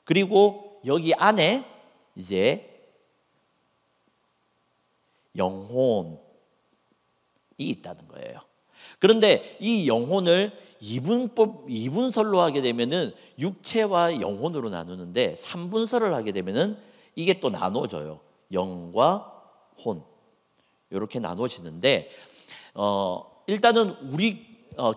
그리고 여기 안에 이제 영혼이 있다는 거예요. 그런데 이 영혼을 이분설로 하게 되면은 육체와 영혼으로 나누는데 삼분설을 하게 되면은 이게 또 나눠져요. 영과 혼 이렇게 나눠지는데 일단은 우리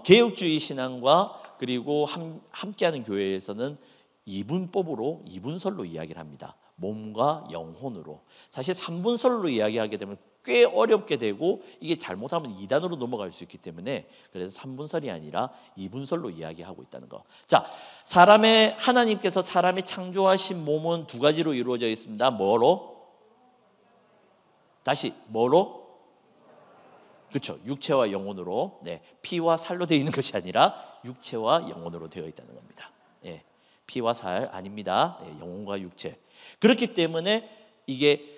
개혁주의 신앙과 그리고 함께하는 교회에서는 이분법으로 이분설로 이야기를 합니다. 몸과 영혼으로. 사실 삼분설로 이야기하게 되면 꽤 어렵게 되고 이게 잘못하면 이단으로 넘어갈 수 있기 때문에 그래서 삼분설이 아니라 이분설로 이야기하고 있다는 거. 자, 하나님께서 사람이 창조하신 몸은 두 가지로 이루어져 있습니다. 뭐로? 다시 뭐로? 그렇죠. 육체와 영혼으로. 네, 피와 살로 되어 있는 것이 아니라 육체와 영혼으로 되어 있다는 겁니다. 예, 피와 살 아닙니다. 예, 영혼과 육체. 그렇기 때문에 이게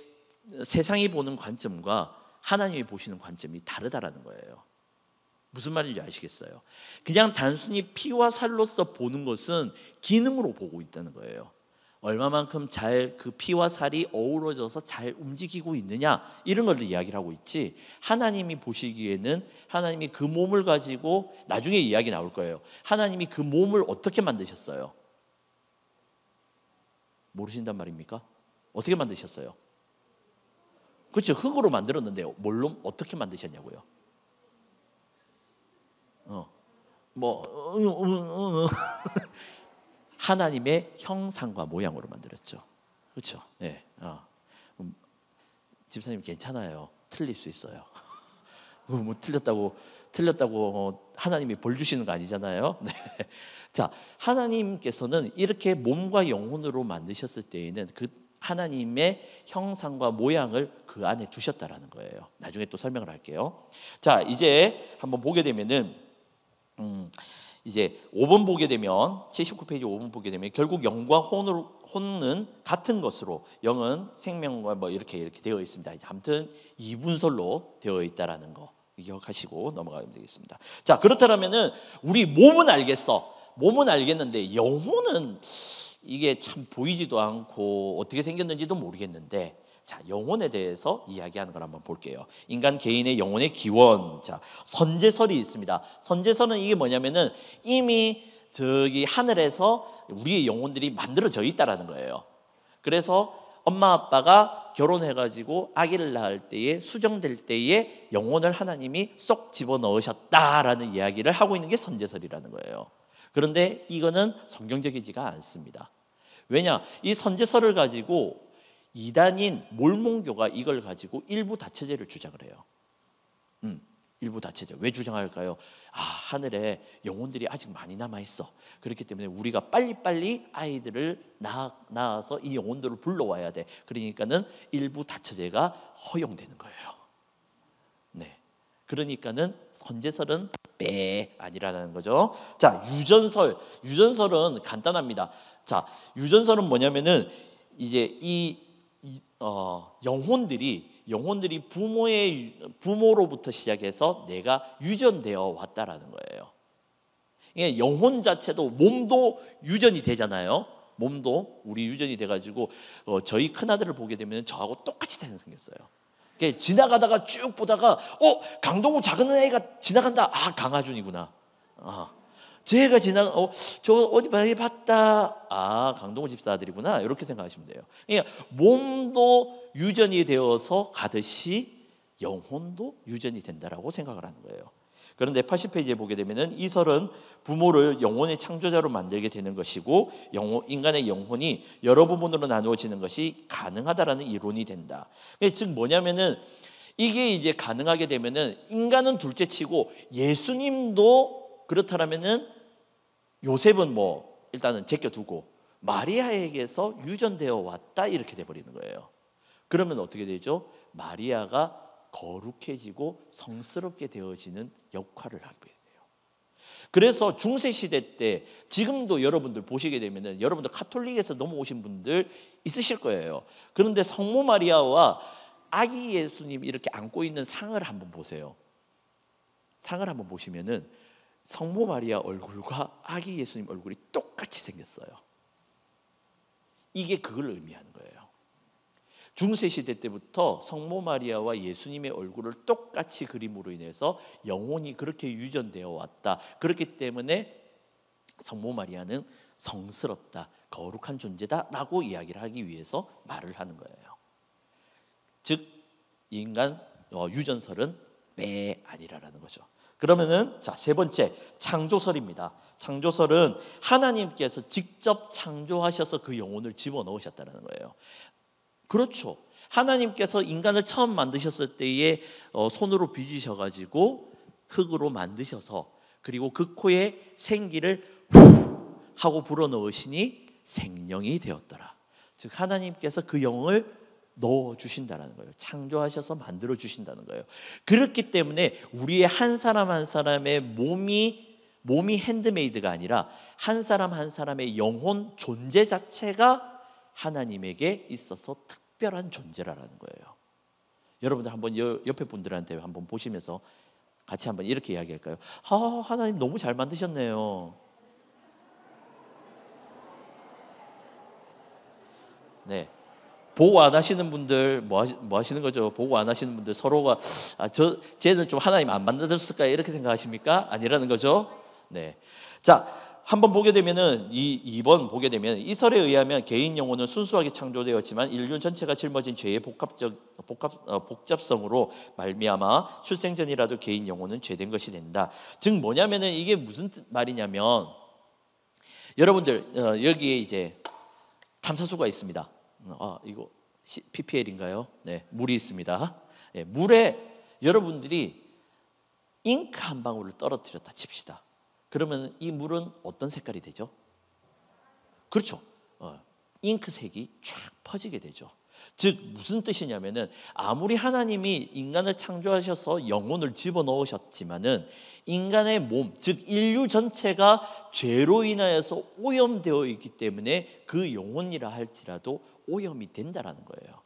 세상이 보는 관점과 하나님이 보시는 관점이 다르다라는 거예요. 무슨 말인지 아시겠어요? 그냥 단순히 피와 살로서 보는 것은 기능으로 보고 있다는 거예요. 얼마만큼 잘 그 피와 살이 어우러져서 잘 움직이고 있느냐 이런 걸 이야기를 하고 있지, 하나님이 보시기에는 하나님이 그 몸을 가지고 나중에 이야기 나올 거예요. 하나님이 그 몸을 어떻게 만드셨어요? 모르신단 말입니까? 어떻게 만드셨어요? 그렇죠. 흙으로 만들었는데 뭘로 어떻게 만드셨냐고요? 하나님의 형상과 모양으로 만들었죠. 그렇죠. 예. 집사님 괜찮아요. 틀릴 수 있어요. 뭐 틀렸다고 하나님이 벌 주시는 거 아니잖아요. 네. 자, 하나님께서는 이렇게 몸과 영혼으로 만드셨을 때에는 그 하나님의 형상과 모양을 그 안에 두셨다라는 거예요. 나중에 또 설명을 할게요. 자, 이제 한번 보게 되면은 이제 5번 보게 되면 79페이지 5번 보게 되면 결국 영과 혼은 같은 것으로, 영은 생명과 뭐 이렇게 되어 있습니다. 아무튼 이분설로 되어 있다라는 거 기억하시고 넘어가면 되겠습니다. 자, 그렇다면은 우리 몸은 알겠어. 몸은 알겠는데 영혼은 이게 참 보이지도 않고 어떻게 생겼는지도 모르겠는데, 자, 영혼에 대해서 이야기하는 걸 한번 볼게요. 인간 개인의 영혼의 기원. 자, 선제설이 있습니다. 선제설은 이게 뭐냐면은 이미 저기 하늘에서 우리의 영혼들이 만들어져 있다라는 거예요. 그래서 엄마 아빠가 결혼해가지고 아기를 낳을 때에 수정될 때에 영혼을 하나님이 쏙 집어넣으셨다라는 이야기를 하고 있는 게 선제설이라는 거예요. 그런데 이거는 성경적이지가 않습니다. 왜냐? 이 선제설을 가지고 이단인 몰몬교가 이걸 가지고 일부 다처제를 주장을 해요. 일부 다처제. 왜 주장할까요? 하늘에 영혼들이 아직 많이 남아 있어. 그렇기 때문에 우리가 빨리빨리 아이들을 낳아서 이 영혼들을 불러와야 돼. 그러니까는 일부 다처제가 허용되는 거예요. 네. 그러니까는 선제설은 아니라는 거죠. 자, 유전설은 간단합니다. 자, 유전설은 뭐냐면은 이제 영혼들이 부모로부터 시작해서 내가 유전되어 왔다라는 거예요. 이게 영혼 자체도, 몸도 유전이 되잖아요. 몸도 우리 유전이 돼가지고 저희 큰 아들을 보게 되면 저하고 똑같이 생겼어요. 지나가다가 쭉 보다가 강동구 작은 애가 지나간다. 강하준이구나. 쟤가 저 어디 많이 봤다. 강동구 집사 아들이구나. 이렇게 생각하시면 돼요. 그러니까 몸도 유전이 되어서 가듯이 영혼도 유전이 된다라고 생각을 하는 거예요. 그런데 80페이지에 보게 되면은 이 설은 부모를 영혼의 창조자로 만들게 되는 것이고 인간의 영혼이 여러 부분으로 나누어지는 것이 가능하다라는 이론이 된다. 즉 뭐냐면은 이게 이제 가능하게 되면은 인간은 둘째치고 예수님도 그렇다면은 요셉은 뭐 일단은 제껴두고 마리아에게서 유전되어 왔다 이렇게 돼 버리는 거예요. 그러면 어떻게 되죠? 마리아가 거룩해지고 성스럽게 되어지는 역할을 하게 돼요. 그래서 중세 시대 때 지금도 여러분들 보시게 되면은 여러분들 카톨릭에서 넘어오신 분들 있으실 거예요. 그런데 성모 마리아와 아기 예수님 이렇게 안고 있는 상을 한번 보세요. 상을 한번 보시면은 성모 마리아 얼굴과 아기 예수님 얼굴이 똑같이 생겼어요. 이게 그걸 의미하는 거예요. 중세 시대 때부터 성모 마리아와 예수님의 얼굴을 똑같이 그림으로 인해서 영혼이 그렇게 유전되어 왔다. 그렇기 때문에 성모 마리아는 성스럽다, 거룩한 존재다라고 이야기를 하기 위해서 말을 하는 거예요. 즉 인간 유전설은 매 아니라라는 거죠. 그러면은 자, 세 번째 창조설입니다. 창조설은 하나님께서 직접 창조하셔서 그 영혼을 집어넣으셨다는 거예요. 그렇죠. 하나님께서 인간을 처음 만드셨을 때에 손으로 빚으셔가지고 흙으로 만드셔서 그리고 그 코에 생기를 하고 불어넣으시니 생명이 되었더라. 즉 하나님께서 그 영을 넣어 주신다는 거예요. 창조하셔서 만들어 주신다는 거예요. 그렇기 때문에 우리의 한 사람 한 사람의 몸이 핸드메이드가 아니라 한 사람 한 사람의 영혼 존재 자체가 하나님에게 있어서 특별한 존재라는 거예요. 여러분들 한번 옆에 분들한테 한번 보시면서 같이 한번 이렇게 이야기할까요? 하나님 너무 잘 만드셨네요. 네. 보고 안 하시는 분들 뭐 하시는 거죠? 보고 안 하시는 분들 서로가 쟤는 좀 하나님 안 만들었을까 이렇게 생각하십니까? 아니라는 거죠. 네. 자, 한번 보게 되면은 2번 보게 되면 이 설에 의하면 개인 영혼은 순수하게 창조되었지만 인류 전체가 짊어진 죄의 복잡성으로 말미암아 출생 전이라도 개인 영혼은 죄된 것이 된다. 즉 뭐냐면은 이게 무슨 말이냐면 여러분들 여기에 이제 탐사수가 있습니다. 이거 PPL인가요? 네, 물이 있습니다. 네, 물에 여러분들이 잉크 한 방울을 떨어뜨렸다 칩시다. 그러면 이 물은 어떤 색깔이 되죠? 그렇죠. 잉크색이 쫙 퍼지게 되죠. 즉 무슨 뜻이냐면은 아무리 하나님이 인간을 창조하셔서 영혼을 집어넣으셨지만은 인간의 몸, 즉 인류 전체가 죄로 인하여서 오염되어 있기 때문에 그 영혼이라 할지라도 오염이 된다라는 거예요.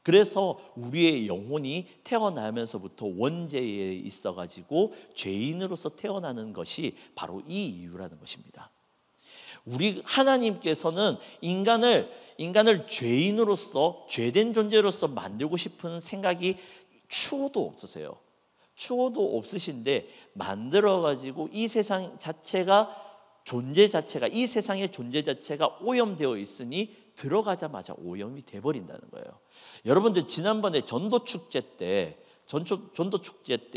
그래서 우리의 영혼이 태어나면서부터 원죄에 있어가지고 죄인으로서 태어나는 것이 바로 이 이유라는 것입니다. 우리 하나님께서는 인간을 죄인으로서 죄된 존재로서 만들고 싶은 생각이 추호도 없으세요. 추호도 없으신데 만들어 가지고 이 세상 자체가 이 세상의 존재 자체가 오염되어 있으니 들어가자마자 오염이 돼 버린다는 거예요. 여러분들 지난번에 전도 축제 때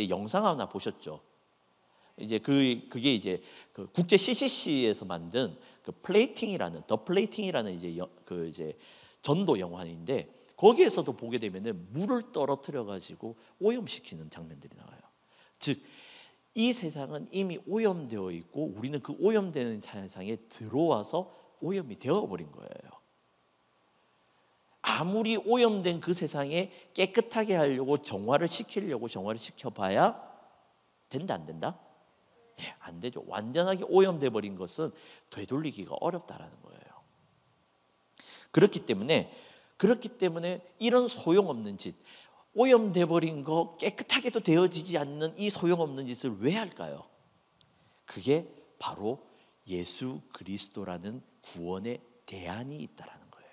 영상 하나 보셨죠? 이제 그게 이제 그 국제 CCC에서 만든 그 더 플레이팅이라는 이제 전도 영화인데 거기에서도 보게 되면은 물을 떨어뜨려 가지고 오염시키는 장면들이 나와요. 즉 이 세상은 이미 오염되어 있고 우리는 그 오염되는 세상에 들어와서 오염이 되어 버린 거예요. 아무리 오염된 그 세상에 깨끗하게 하려고 정화를 시켜봐야 된다 안 된다? 예, 안 되죠. 완전하게 오염돼 버린 것은 되돌리기가 어렵다라는 거예요. 그렇기 때문에 이런 소용없는 짓, 오염돼 버린 거 깨끗하게도 되어지지 않는 이 소용없는 짓을 왜 할까요? 그게 바로 예수 그리스도라는 구원의 대안이 있다라는 거예요.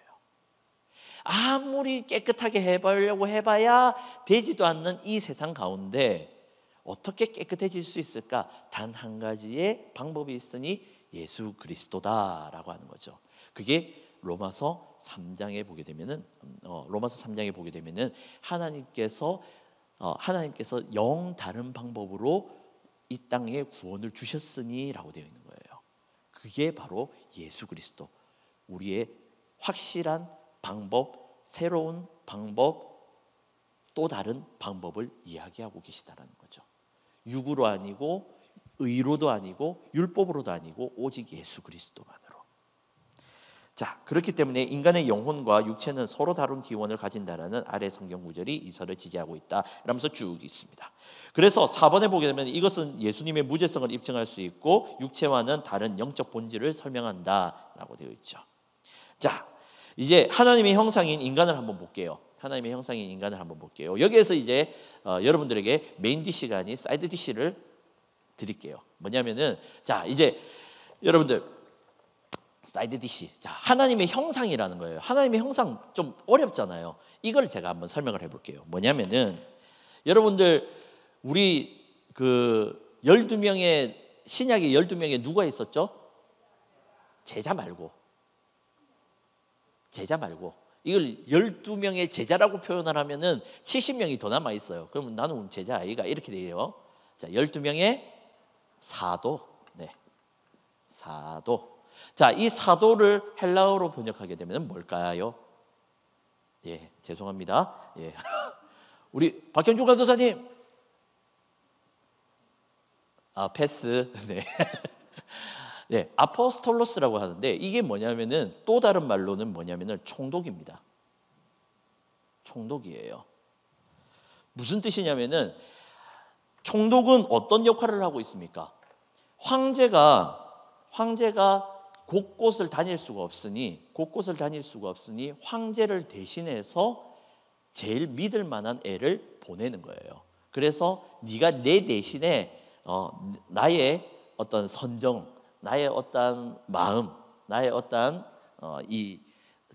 아무리 깨끗하게 해보려고 해봐야 되지도 않는 이 세상 가운데 어떻게 깨끗해질 수 있을까? 단 한 가지의 방법이 있으니 예수 그리스도다라고 하는 거죠. 그게 로마서 3장에 보게 되면은 하나님께서 영 다른 방법으로 이 땅에 구원을 주셨으니라고 되어 있는 거예요. 그게 바로 예수 그리스도, 우리의 확실한 방법, 새로운 방법, 또 다른 방법을 이야기하고 계시다라는 거죠. 육으로 아니고 의로도 아니고 율법으로도 아니고 오직 예수 그리스도만으로. 자, 그렇기 때문에 인간의 영혼과 육체는 서로 다른 기원을 가진다라는 아래 성경 구절이 이설을 지지하고 있다. 이러면서 쭉 있습니다. 그래서 4번에 보게 되면 이것은 예수님의 무죄성을 입증할 수 있고 육체와는 다른 영적 본질을 설명한다라고 되어 있죠. 자, 이제 하나님의 형상인 인간을 한번 볼게요. 하나님의 형상인 인간을 한번 볼게요. 여기에서 이제 여러분들에게 메인 디시가 아닌 사이드 디시를 드릴게요. 뭐냐면은 자, 이제 여러분들 사이드 디시. 자, 하나님의 형상이라는 거예요. 하나님의 형상 좀 어렵잖아요. 이걸 제가 한번 설명을 해볼게요. 뭐냐면은 여러분들 우리 그 12명의 신약의 12명에 누가 있었죠? 제자 말고 이걸 12명의 제자라고 표현을 하면은 70명이 더 남아 있어요. 그러면 나는 제자 아이가 이렇게 돼요. 자, 12명의 사도. 네. 사도. 자, 이 사도를 헬라어로 번역하게 되면 뭘까요? 예, 죄송합니다. 예. 우리 박현중 간사님. 패스. 네. 네, 아포스톨로스라고 하는데 이게 뭐냐면은 또 다른 말로는 뭐냐면은 총독입니다. 총독이에요. 무슨 뜻이냐면은 총독은 어떤 역할을 하고 있습니까? 황제가 곳곳을 다닐 수가 없으니 황제를 대신해서 제일 믿을 만한 애를 보내는 거예요. 그래서 네가 내 대신에 나의 어떤 선정, 나의 어떤 마음, 나의 어떤 이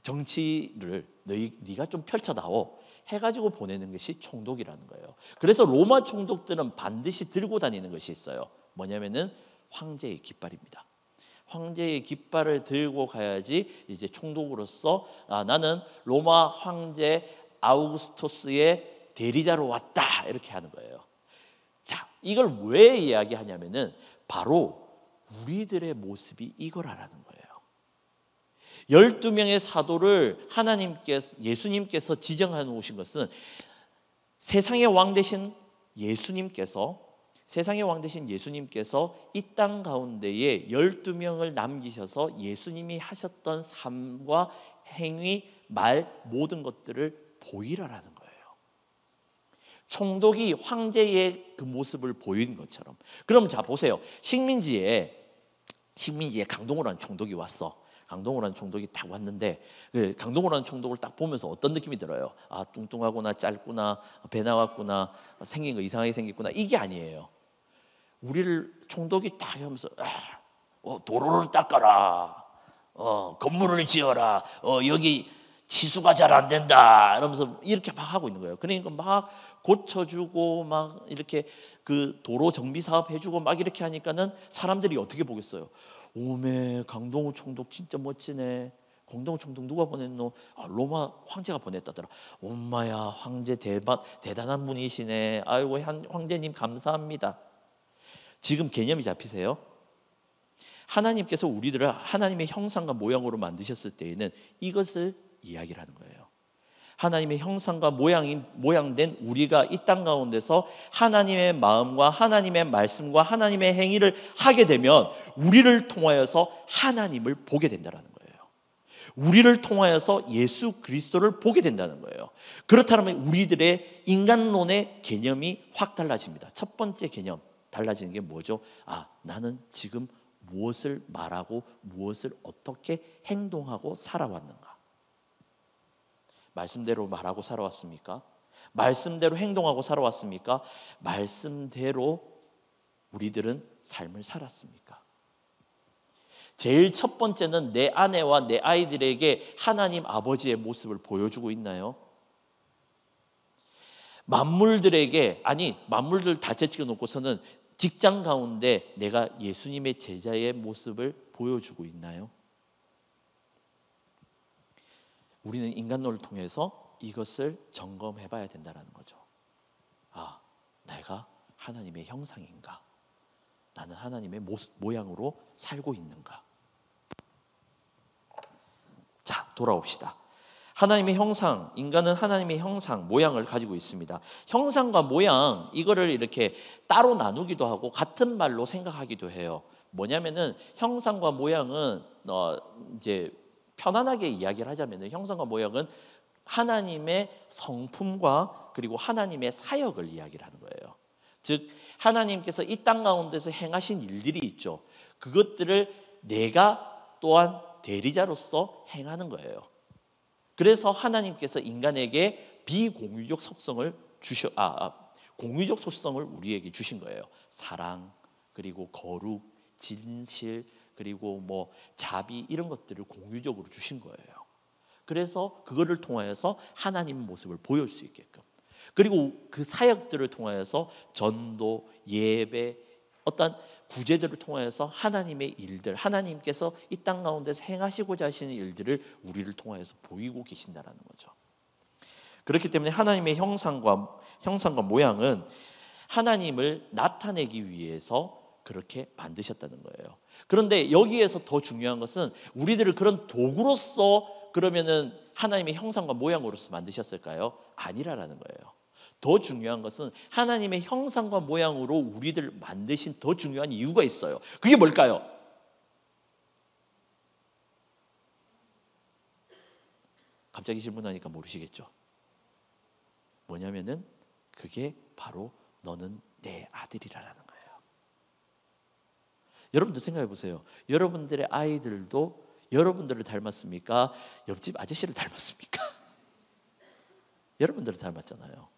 정치를 네가 좀 펼쳐다오 해가지고 보내는 것이 총독이라는 거예요. 그래서 로마 총독들은 반드시 들고 다니는 것이 있어요. 뭐냐면은 황제의 깃발입니다. 황제의 깃발을 들고 가야지 이제 총독으로서 나는 로마 황제 아우구스토스의 대리자로 왔다 이렇게 하는 거예요. 자, 이걸 왜 이야기하냐면은 바로 우리들의 모습이 이거라는 거예요. 12명의 사도를 예수님께서 지정해 놓으신 것은 세상의 왕 되신 예수님께서 이 땅 가운데에 12명을 남기셔서 예수님이 하셨던 삶과 행위, 말 모든 것들을 보이라라는 거예요. 총독이 황제의 그 모습을 보이는 것처럼. 그럼 자 보세요. 식민지에 강동우라는 총독이 왔어. 강동우라는 총독이 딱 왔는데 강동우라는 총독을 딱 보면서 어떤 느낌이 들어요? 뚱뚱하구나, 짧구나, 배 나왔구나, 생긴 거 이상하게 생겼구나, 이게 아니에요. 우리를 총독이 딱 하면서 도로를 닦아라, 건물을 지어라, 여기 치수가 잘 안 된다 이러면서 이렇게 막 하고 있는 거예요. 그러니까 막 고쳐주고 막 이렇게 그 도로 정비 사업 해주고 막 이렇게 하니까는 사람들이 어떻게 보겠어요? 오메, 강동우 총독 진짜 멋지네. 강동우 총독 누가 보냈노? 로마 황제가 보냈다더라. 엄마야, 황제 대단한 분이시네. 아이고, 황제님 감사합니다. 지금 개념이 잡히세요? 하나님께서 우리들을 하나님의 형상과 모양으로 만드셨을 때에는 이것을 이야기를 하는 거예요. 하나님의 형상과 모양된 우리가 이 땅 가운데서 하나님의 마음과 하나님의 말씀과 하나님의 행위를 하게 되면 우리를 통하여서 하나님을 보게 된다는 거예요. 우리를 통하여서 예수 그리스도를 보게 된다는 거예요. 그렇다면 우리들의 인간론의 개념이 확 달라집니다. 첫 번째 개념 달라지는 게 뭐죠? 나는 지금 무엇을 말하고 무엇을 어떻게 행동하고 살아왔는가? 말씀대로 말하고 살아왔습니까? 말씀대로 행동하고 살아왔습니까? 말씀대로 우리들은 삶을 살았습니까? 제일 첫 번째는 내 아내와 내 아이들에게 하나님 아버지의 모습을 보여주고 있나요? 만물들 다 제치켜 놓고서는 직장 가운데 내가 예수님의 제자의 모습을 보여주고 있나요? 우리는 인간론을 통해서 이것을 점검해 봐야 된다는 거죠. 내가 하나님의 형상인가? 나는 하나님의 모양으로 살고 있는가? 자, 돌아옵시다. 하나님의 형상, 인간은 하나님의 형상, 모양을 가지고 있습니다. 형상과 모양, 이거를 이렇게 따로 나누기도 하고 같은 말로 생각하기도 해요. 뭐냐면은 형상과 모양은 이제 편안하게 이야기를 하자면 형상과 모양은 하나님의 성품과 그리고 하나님의 사역을 이야기를 하는 거예요. 즉 하나님께서 이 땅 가운데서 행하신 일들이 있죠. 그것들을 내가 또한 대리자로서 행하는 거예요. 그래서 하나님께서 인간에게 비공유적 속성을 공유적 속성을 우리에게 주신 거예요. 사랑, 그리고 거룩, 진실, 그리고 뭐 자비 이런 것들을 공유적으로 주신 거예요. 그래서 그거를 통하여서 하나님 모습을 보일 수 있게끔, 그리고 그 사역들을 통하여서 전도, 예배, 어떤 구제들을 통하여서 하나님의 일들, 하나님께서 이 땅 가운데서 행하시고자 하시는 일들을 우리를 통하여서 보이고 계신다라는 거죠. 그렇기 때문에 하나님의 형상과 모양은 하나님을 나타내기 위해서 그렇게 만드셨다는 거예요. 그런데 여기에서 더 중요한 것은 우리들을 그런 도구로서 그러면은 하나님의 형상과 모양으로서 만드셨을까요? 아니라라는 거예요. 더 중요한 것은 하나님의 형상과 모양으로 우리들 만드신 더 중요한 이유가 있어요. 그게 뭘까요? 갑자기 질문하니까 모르시겠죠? 뭐냐면은 그게 바로 너는 내 아들이라는 거예요. 여러분들 생각해 보세요. 여러분들의 아이들도 여러분들을 닮았습니까? 옆집 아저씨를 닮았습니까? 여러분들을 닮았잖아요.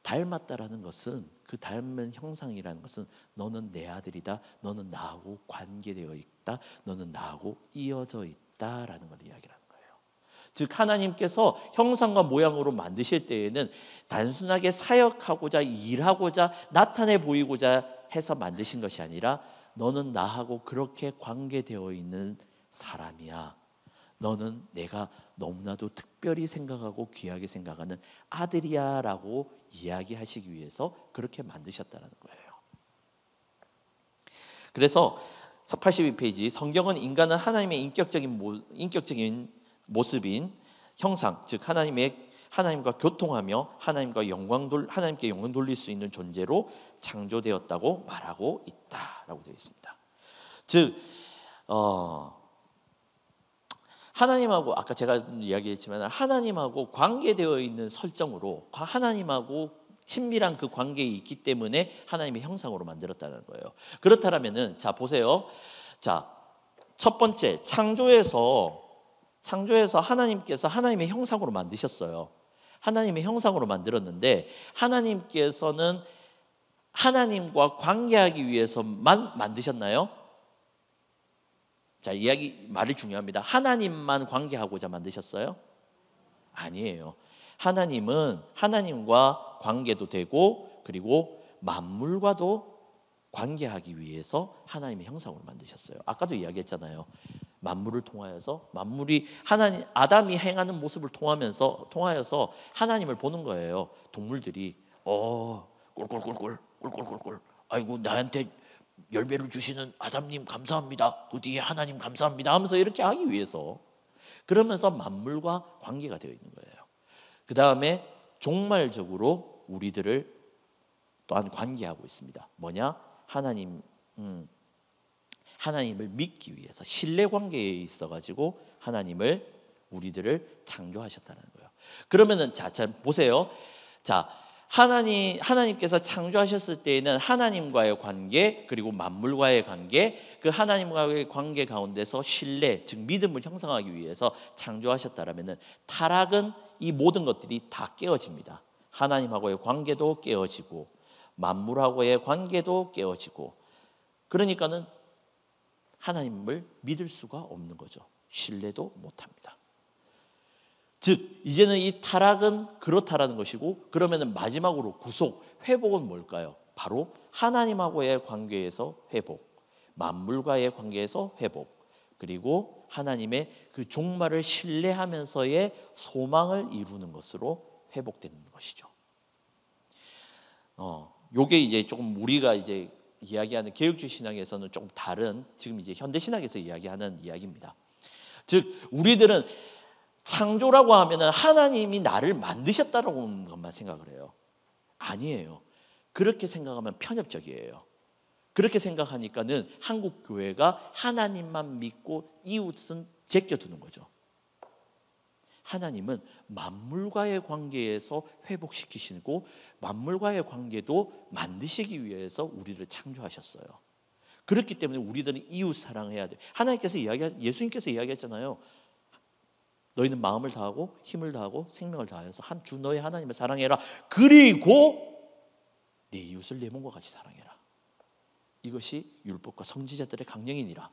닮았다라는 것은, 그 닮은 형상이라는 것은 너는 내 아들이다, 너는 나하고 관계되어 있다, 너는 나하고 이어져 있다라는 걸 이야기하는 거예요. 즉 하나님께서 형상과 모양으로 만드실 때에는 단순하게 사역하고자, 일하고자, 나타내 보이고자 해서 만드신 것이 아니라 너는 나하고 그렇게 관계되어 있는 사람이야, 너는 내가 너무나도 특별히 생각하고 귀하게 생각하는 아들이야 라고 이야기하시기 위해서 그렇게 만드셨다는 거예요. 그래서 82페이지, 성경은 인간은 하나님의 인격적인 모습인 형상, 즉 하나님과 교통하며 하나님께 영광 돌릴 수 있는 존재로 창조되었다고 말하고 있다라고 되어 있습니다. 즉 하나님하고, 아까 제가 이야기했지만 하나님하고 관계되어 있는 설정으로, 하나님하고 친밀한 그 관계에 있기 때문에 하나님의 형상으로 만들었다는 거예요. 그렇다면은 자 보세요. 자, 첫 번째 창조에서 하나님께서 하나님의 형상으로 만드셨어요. 하나님의 형상으로 만들었는데 하나님께서는 하나님과 관계하기 위해서만 만드셨나요? 자, 말이 중요합니다. 하나님만 관계하고자 만드셨어요? 아니에요. 하나님은 하나님과 관계도 되고 그리고 만물과도 관계하기 위해서 하나님의 형상으로 만드셨어요. 아까도 이야기했잖아요. 만물을 통하여서, 만물이 아담이 행하는 모습을 통하여서 하나님을 보는 거예요. 동물들이 꿀꿀꿀꿀 꿀꿀꿀꿀, 아이고 나한테 열매를 주시는 아담님 감사합니다, 그 뒤에 하나님 감사합니다 하면서 이렇게 하기 위해서, 그러면서 만물과 관계가 되어 있는 거예요. 그 다음에 종말적으로 우리들을 또한 관계하고 있습니다. 뭐냐? 하나님을 믿기 위해서 신뢰 관계에 있어 가지고 우리들을 창조하셨다는 거예요. 그러면은 자 보세요. 자, 하나님께서 창조하셨을 때에는 하나님과의 관계, 그리고 만물과의 관계, 그 하나님과의 관계 가운데서 신뢰, 즉 믿음을 형성하기 위해서 창조하셨다라면은 타락은 이 모든 것들이 다 깨어집니다. 하나님하고의 관계도 깨어지고 만물하고의 관계도 깨어지고, 그러니까는 하나님을 믿을 수가 없는 거죠. 신뢰도 못합니다. 즉 이제는 이 타락은 그렇다라는 것이고, 그러면은 마지막으로 회복은 뭘까요? 바로 하나님하고의 관계에서 회복, 만물과의 관계에서 회복, 그리고 하나님의 그 종말을 신뢰하면서의 소망을 이루는 것으로 회복되는 것이죠. 요게 이제 조금 우리가 이제 이야기하는 개혁주의 신학에서는 조금 다른, 지금 이제 현대 신학에서 이야기하는 이야기입니다. 즉 우리들은 창조라고 하면은 하나님이 나를 만드셨다라는 것만 생각을 해요. 아니에요. 그렇게 생각하면 편협적이에요. 그렇게 생각하니까는 한국 교회가 하나님만 믿고 이웃은 제껴두는 거죠. 하나님은 만물과의 관계에서 회복시키시고 만물과의 관계도 만드시기 위해서 우리를 창조하셨어요. 그렇기 때문에 우리들은 이웃 사랑해야 돼. 예수님께서 이야기했잖아요. 너희는 마음을 다하고 힘을 다하고 생명을 다하여서 한 주 너의 하나님을 사랑해라. 그리고 네 이웃을 내 몸과 같이 사랑해라. 이것이 율법과 선지자들의 강령이니라.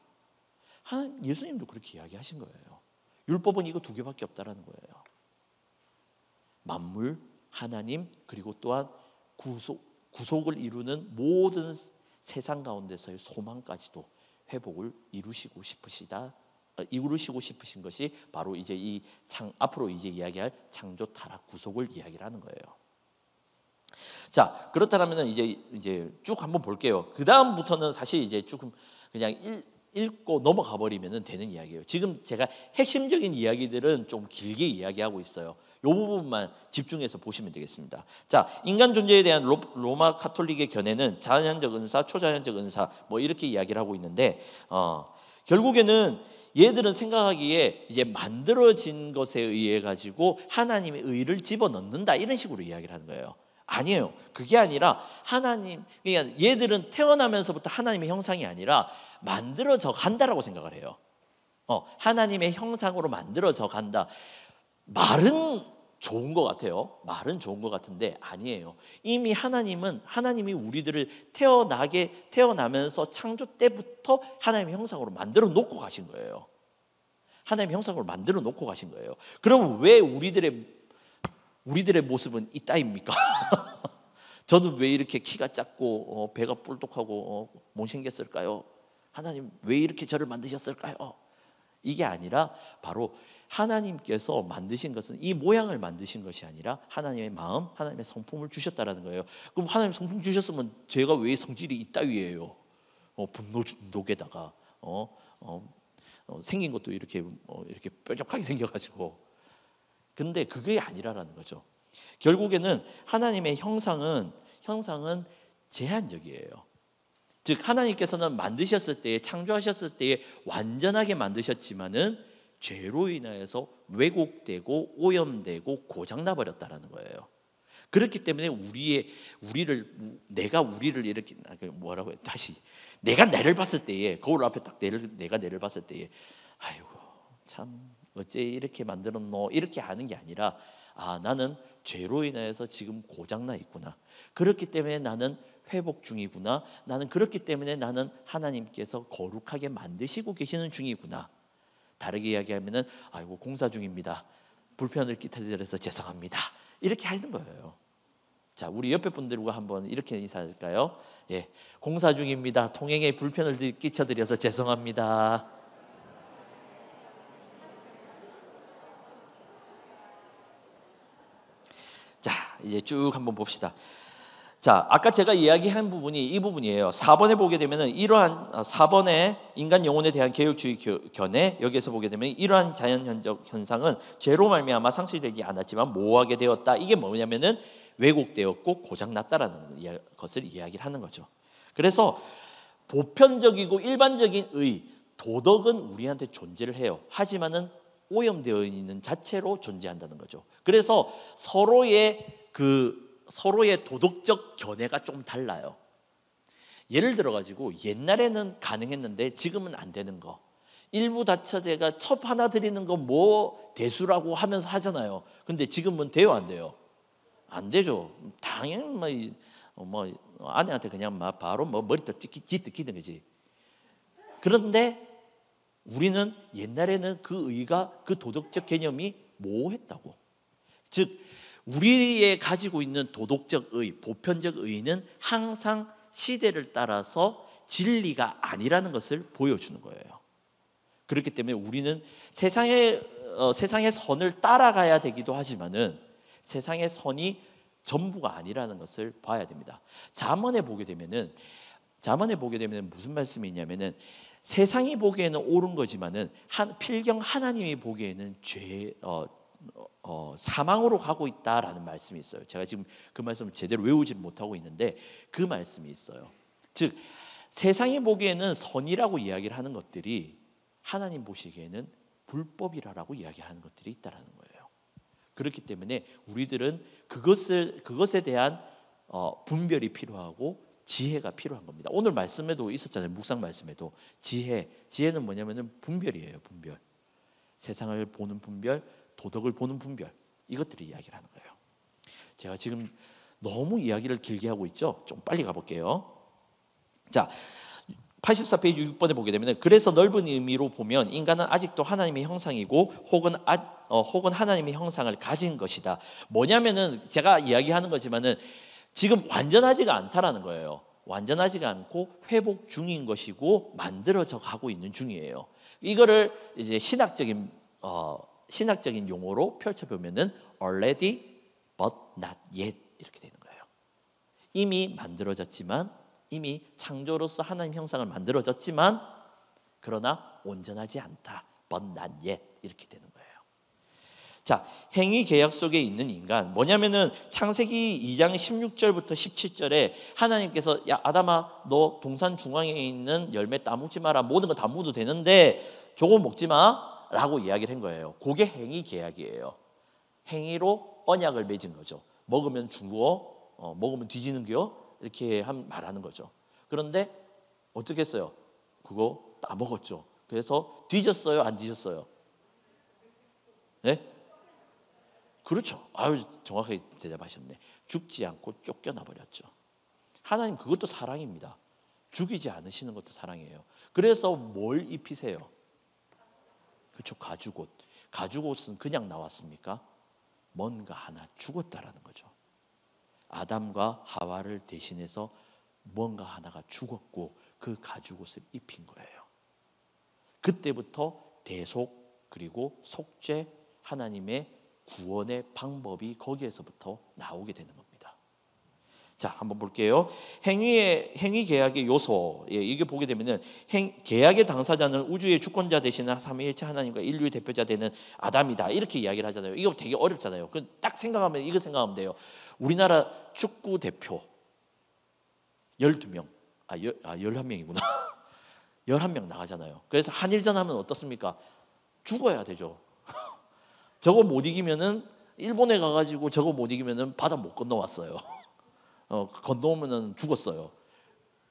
예수님도 그렇게 이야기하신 거예요. 율법은 이거 두 개밖에 없다라는 거예요. 만물, 하나님, 그리고 또한 구속을 이루는 모든 세상 가운데서의 소망까지도 회복을 이루시고 싶으신 것이 바로 이제 앞으로 이제 이야기할 창조 타락 구속을 이야기를 하는 거예요. 자, 그렇다면은 이제 쭉 한번 볼게요. 그 다음부터는 사실 이제 조금 그냥 읽고 넘어가 버리면은 되는 이야기예요. 지금 제가 핵심적인 이야기들은 좀 길게 이야기하고 있어요. 이 부분만 집중해서 보시면 되겠습니다. 자, 인간 존재에 대한 로마 카톨릭의 견해는 자연적 은사, 초자연적 은사 뭐 이렇게 이야기를 하고 있는데 결국에는 얘들은 생각하기에 이제 만들어진 것에 의해 가지고 하나님의 의를 집어넣는다 이런 식으로 이야기를 하는 거예요. 아니에요. 그게 아니라 그러니까 얘들은 태어나면서부터 하나님의 형상이 아니라 만들어져 간다라고 생각을 해요. 하나님의 형상으로 만들어져 간다. 말은 좋은 것 같아요. 말은 좋은 것 같은데 아니에요. 이미 하나님이 우리들을 태어나면서 창조 때부터 하나님의 형상으로 만들어 놓고 가신 거예요. 하나님의 형상으로 만들어 놓고 가신 거예요. 그럼 왜 우리들의 모습은 이따입니까? 저는 왜 이렇게 키가 작고 배가 뿔뚝하고 못생겼을까요? 하나님 왜 이렇게 저를 만드셨을까요? 이게 아니라 바로 하나님께서 만드신 것은 이 모양을 만드신 것이 아니라 하나님의 마음, 하나님의 성품을 주셨다라는 거예요. 그럼 하나님 성품 주셨으면 제가 왜 성질이 이따위예요? 분노 중독에다가 생긴 것도 이렇게 뾰족하게 생겨가지고. 근데 그게 아니라라는 거죠. 결국에는 하나님의 형상은 제한적이에요. 즉 하나님께서는 만드셨을 때에 창조하셨을 때에 완전하게 만드셨지만은 죄로 인하여서 왜곡되고 오염되고 고장나 버렸다라는 거예요. 그렇기 때문에 내가 우리를 이렇게 뭐라고 해요? 다시 내가 내를 봤을 때에 거울 앞에 딱 내가 내를 봤을 때에 아이고 참 어째 이렇게 만들었노 이렇게 하는 게 아니라 나는 죄로 인하여서 지금 고장나 있구나. 그렇기 때문에 나는 회복 중이구나. 나는 그렇기 때문에 나는 하나님께서 거룩하게 만드시고 계시는 중이구나. 다르게 이야기하면은 아이고 공사 중입니다. 불편을 끼쳐드려서 죄송합니다. 이렇게 하는 거예요. 자, 우리 옆에 분들과 한번 이렇게 인사할까요? 예, 공사 중입니다. 통행에 불편을 끼쳐드려서 죄송합니다. 자, 이제 쭉 한번 봅시다. 자, 아까 제가 이야기한 부분이 이 부분이에요. 4번에 보게 되면은 4번에 인간 영혼에 대한 개혁주의 견해 여기에서 보게 되면 이러한 자연적 현상은 죄로 말미암아 상실되지 않았지만 모호하게 되었다. 이게 뭐냐면은 왜곡되었고 고장났다라는 것을 이야기를 하는 거죠. 그래서 보편적이고 일반적인 도덕은 우리한테 존재를 해요. 하지만은 오염되어 있는 자체로 존재한다는 거죠. 그래서 서로의 도덕적 견해가 좀 달라요. 예를 들어 가지고 옛날에는 가능했는데 지금은 안 되는 거. 일부 다처제가 첩 하나 드리는 거 뭐 대수라고 하면서 하잖아요. 근데 지금은 돼요, 안 돼요? 안 되죠. 당연히 뭐 아내한테 그냥 막 바로 머리털 뜯기는 거지. 그런데 우리는 옛날에는 그 도덕적 개념이 모호했다고. 즉 우리의 가지고 있는 도덕적 보편적 의는 항상 시대를 따라서 진리가 아니라는 것을 보여주는 거예요. 그렇기 때문에 우리는 세상의 선을 따라가야 되기도 하지만은 세상의 선이 전부가 아니라는 것을 봐야 됩니다. 잠언에 보게 되면은 무슨 말씀이 있냐면은 세상이 보기에는 옳은 거지만은 필경 하나님이 보기에는 사망으로 가고 있다라는 말씀이 있어요. 제가 지금 그 말씀을 제대로 외우지 못하고 있는데 그 말씀이 있어요. 즉 세상이 보기에는 선이라고 이야기를 하는 것들이 하나님 보시기에는 불법이라고 이야기하는 것들이 있다라는 거예요. 그렇기 때문에 우리들은 그것에 대한 분별이 필요하고 지혜가 필요한 겁니다. 오늘 말씀에도 있었잖아요. 묵상 말씀에도 지혜는 뭐냐면은 분별이에요. 분별. 세상을 보는 분별, 도덕을 보는 분별. 이것들이 이야기를 하는 거예요. 제가 지금 너무 이야기를 길게 하고 있죠. 좀 빨리 가볼게요. 자, 84페이지 6번에 보게 되면 그래서 넓은 의미로 보면 인간은 아직도 하나님의 형상이고 혹은 하나님의 형상을 가진 것이다. 뭐냐면은 제가 이야기하는 거지만은 지금 완전하지가 않다라는 거예요. 완전하지가 않고 회복 중인 것이고 만들어져 가고 있는 중이에요. 이거를 이제 신학적인 용어로 펼쳐보면은 already but not yet 이렇게 되는 거예요. 이미 만들어졌지만, 이미 창조로서 하나님 형상을 만들어졌지만 그러나 온전하지 않다. but not yet 이렇게 되는 거예요. 자, 행위 계약 속에 있는 인간 뭐냐면은 창세기 2장 16절부터 17절에 하나님께서 야 아담아 너 동산 중앙에 있는 열매 따먹지 마라. 모든 거 다 먹어도 되는데 저거 먹지 마라고 이야기를 한 거예요. 그게 행위 계약이에요. 행위로 언약을 맺은 거죠. 먹으면 죽어, 먹으면 뒤지는겨 이렇게 말하는 거죠. 그런데 어떻게 했어요? 그거 다 먹었죠. 그래서 뒤졌어요, 안 뒤졌어요? 네? 그렇죠. 아유 정확하게 대답하셨네. 죽지 않고 쫓겨나 버렸죠. 하나님 그것도 사랑입니다. 죽이지 않으시는 것도 사랑이에요. 그래서 뭘 입히세요? 그렇죠. 가죽옷. 가죽옷은 그냥 나왔습니까? 뭔가 하나 죽었다라는 거죠. 아담과 하와를 대신해서 뭔가 하나가 죽었고 그 가죽옷을 입힌 거예요. 그때부터 대속 그리고 속죄 하나님의 구원의 방법이 거기에서부터 나오게 되는 겁니다. 자, 한번 볼게요. 행위 계약의 요소. 이게 보게 되면은 계약의 당사자는 우주의 주권자 되시는 삼위일체 하나님과 인류의 대표자 되는 아담이다. 이렇게 이야기를 하잖아요. 이거 되게 어렵잖아요. 딱 생각하면 이거 생각하면 돼요. 우리나라 축구 대표 12명. 11명이구나. 11명 나가잖아요. 그래서 한일전 하면 어떻습니까? 죽어야 되죠. 저거 못 이기면은 일본에 가가지고 저거 못 이기면은 바다 못 건너왔어요. 건너오면은 죽었어요.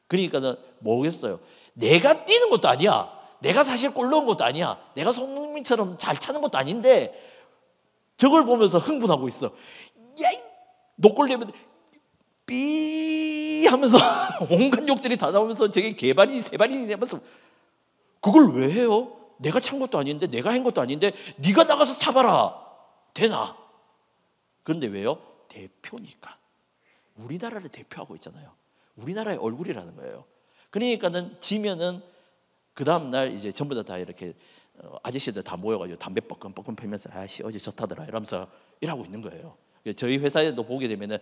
그러니까는 뭐겠어요? 내가 뛰는 것도 아니야. 내가 사실 골 넣은 것도 아니야. 내가 손흥민처럼 잘 차는 것도 아닌데 저걸 보면서 흥분하고 있어. 야, 노골 내면 삐 하면서 온갖 욕들이 다 나오면서 저게 개발이 세발이 되면서 그걸 왜 해요? 내가 찬 것도 아닌데 내가 한 것도 아닌데 네가 나가서 차봐라. 되나? 그런데 왜요? 대표니까. 우리나라를 대표하고 있잖아요. 우리나라의 얼굴이라는 거예요. 그러니까는 지면은 그 다음 날 이제 전부 다 이렇게 아저씨들 다 모여가지고 담배 뻐끔뻐끔 피면서 아씨 어제 좋다더라 이러면서 일하고 있는 거예요. 저희 회사에도 보게 되면은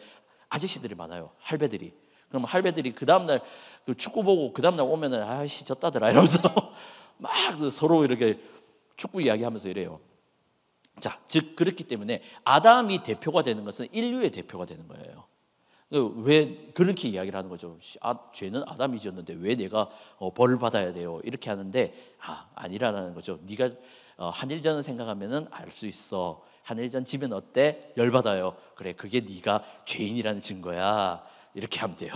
아저씨들이 많아요. 할배들이. 그럼 할배들이 그 다음 날 그 축구 보고 그 다음 날 오면은 아씨 좋다더라 이러면서 막 서로 이렇게 축구 이야기하면서 이래요. 자, 즉 그렇기 때문에 아담이 대표가 되는 것은 인류의 대표가 되는 거예요. 왜 그렇게 이야기를 하는 거죠? 죄는 아담이 지었는데 왜 내가 벌을 받아야 돼요? 이렇게 하는데 아니라는 거죠. 네가 한일전을 생각하면은 알 수 있어. 한일전 지면 어때? 열 받아요. 그래, 그게 네가 죄인이라는 증거야. 이렇게 하면 돼요.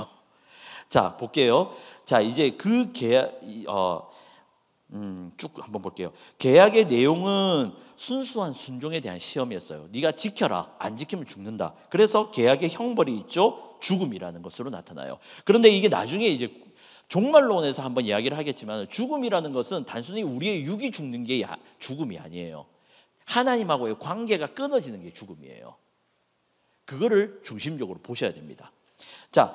자, 볼게요. 자, 이제 그 계약 쭉 한번 볼게요. 계약의 내용은 순수한 순종에 대한 시험이었어요. 네가 지켜라. 안 지키면 죽는다. 그래서 계약의 형벌이 있죠. 죽음이라는 것으로 나타나요. 그런데 이게 나중에 이제 종말론에서 한번 이야기를 하겠지만 죽음이라는 것은 단순히 우리의 육이 죽는 게 죽음이 아니에요. 하나님하고의 관계가 끊어지는 게 죽음이에요. 그거를 중심적으로 보셔야 됩니다. 자,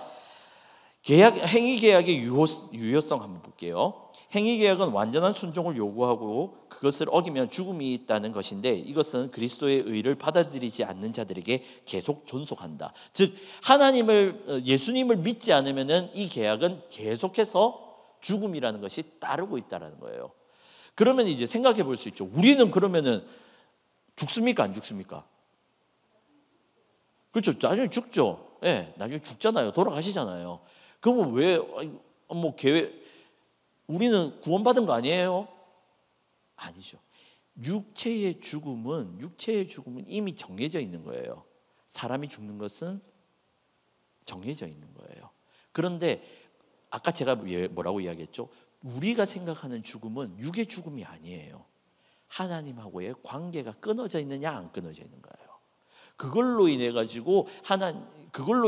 행위 계약의 유효성 한번 볼게요. 행위 계약은 완전한 순종을 요구하고 그것을 어기면 죽음이 있다는 것인데 이것은 그리스도의 의를 받아들이지 않는 자들에게 계속 존속한다. 즉 예수님을 믿지 않으면은 이 계약은 계속해서 죽음이라는 것이 따르고 있다라는 거예요. 그러면 이제 생각해 볼 수 있죠. 우리는 그러면은 죽습니까? 안 죽습니까? 그렇죠. 나중에 죽죠. 예, 나중에 죽잖아요. 돌아가시잖아요. 그러면 왜 우리는 구원받은 거 아니에요? 아니죠. 육체의 죽음은 이미 정해져 있는 거예요. 사람이 죽는 것은 정해져 있는 거예요. 그런데 아까 제가 뭐라고 이야기했죠? 우리가 생각하는 죽음은 육의 죽음이 아니에요. 하나님하고의 관계가 끊어져 있느냐 안 끊어져 있는 거예요. 그걸로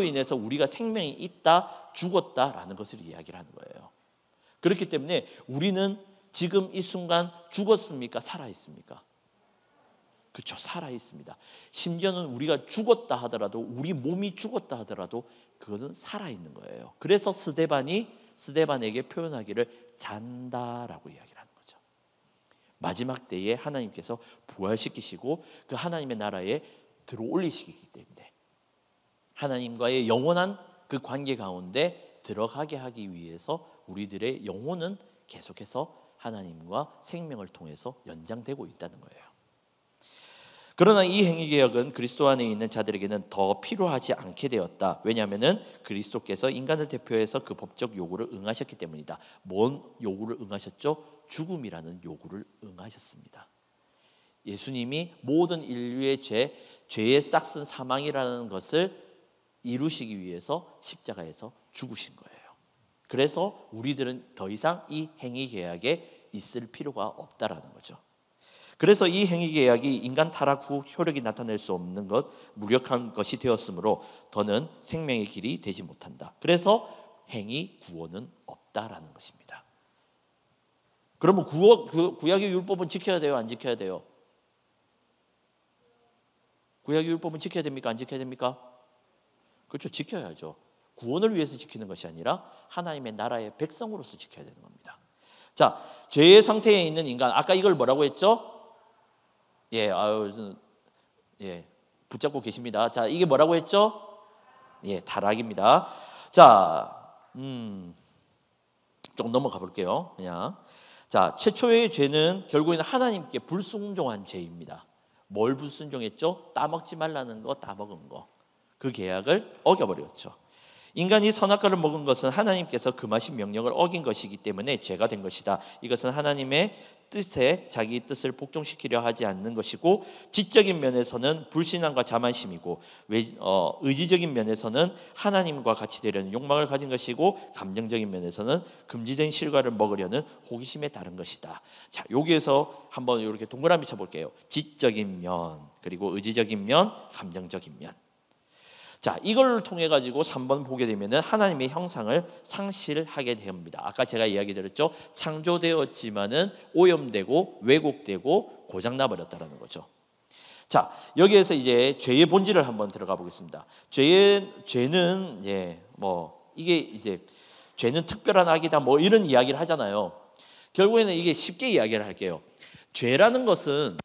인해서 우리가 생명이 있다, 죽었다라는 것을 이야기를 하는 거예요. 그렇기 때문에 우리는 지금 이 순간 죽었습니까? 살아 있습니까? 그렇죠. 살아 있습니다. 심지어는 우리가 죽었다 하더라도, 우리 몸이 죽었다 하더라도 그것은 살아 있는 거예요. 그래서 스데반에게 표현하기를 잔다라고 이야기를 하는 거죠. 마지막 때에 하나님께서 부활시키시고 그 하나님의 나라에 들어올리시기 때문에 하나님과의 영원한 그 관계 가운데 들어가게 하기 위해서 우리들의 영혼은 계속해서 하나님과 생명을 통해서 연장되고 있다는 거예요. 그러나 이 행위개혁은 그리스도 안에 있는 자들에게는 더 필요하지 않게 되었다. 왜냐하면 그리스도께서 인간을 대표해서 그 법적 요구를 응하셨기 때문이다. 뭔 요구를 응하셨죠? 죽음이라는 요구를 응하셨습니다. 예수님이 모든 인류의 죄의 싹슨 사망이라는 것을 이루시기 위해서 십자가에서 죽으신 거예요. 그래서 우리들은 더 이상 이 행위계약에 있을 필요가 없다라는 거죠. 그래서 이 행위계약이 인간 타락 후 효력이 나타낼 수 없는 것, 무력한 것이 되었으므로 더는 생명의 길이 되지 못한다. 그래서 행위 구원은 없다라는 것입니다. 그러면 구약의 율법은 지켜야 돼요, 안 지켜야 돼요? 구약의 율법은 지켜야 됩니까, 안 지켜야 됩니까? 그렇죠, 지켜야죠. 구원을 위해서 지키는 것이 아니라 하나님의 나라의 백성으로서 지켜야 되는 겁니다. 자, 죄의 상태에 있는 인간, 아까 이걸 뭐라고 했죠? 붙잡고 계십니다. 자, 이게 뭐라고 했죠? 타락입니다. 자, 조금 넘어가 볼게요. 그냥. 자, 최초의 죄는 결국에는 하나님께 불순종한 죄입니다. 뭘 불순종했죠? 따먹지 말라는 거, 따먹은 거. 그 계약을 어겨버렸죠. 인간이 선악과를 먹은 것은 하나님께서 금하신 명령을 어긴 것이기 때문에 죄가 된 것이다. 이것은 하나님의 뜻에 자기 뜻을 복종시키려 하지 않는 것이고, 지적인 면에서는 불신앙과 자만심이고, 의지적인 면에서는 하나님과 같이 되려는 욕망을 가진 것이고, 감정적인 면에서는 금지된 실과를 먹으려는 호기심에 따른 것이다. 자, 여기에서 한번 이렇게 동그라미 쳐볼게요. 지적인 면, 그리고 의지적인 면, 감정적인 면. 자, 이걸 통해 가지고 3번 보게 되면은 하나님의 형상을 상실하게 됩니다. 아까 제가 이야기 드렸죠. 창조되었지만은 오염되고 왜곡되고 고장나 버렸다라는 거죠. 자, 여기에서 이제 죄의 본질을 한번 들어가 보겠습니다. 죄는 이게 이제 죄는 특별한 악이다 뭐 이런 이야기를 하잖아요. 결국에는 이게 쉽게 이야기를 할게요. 죄라는 것은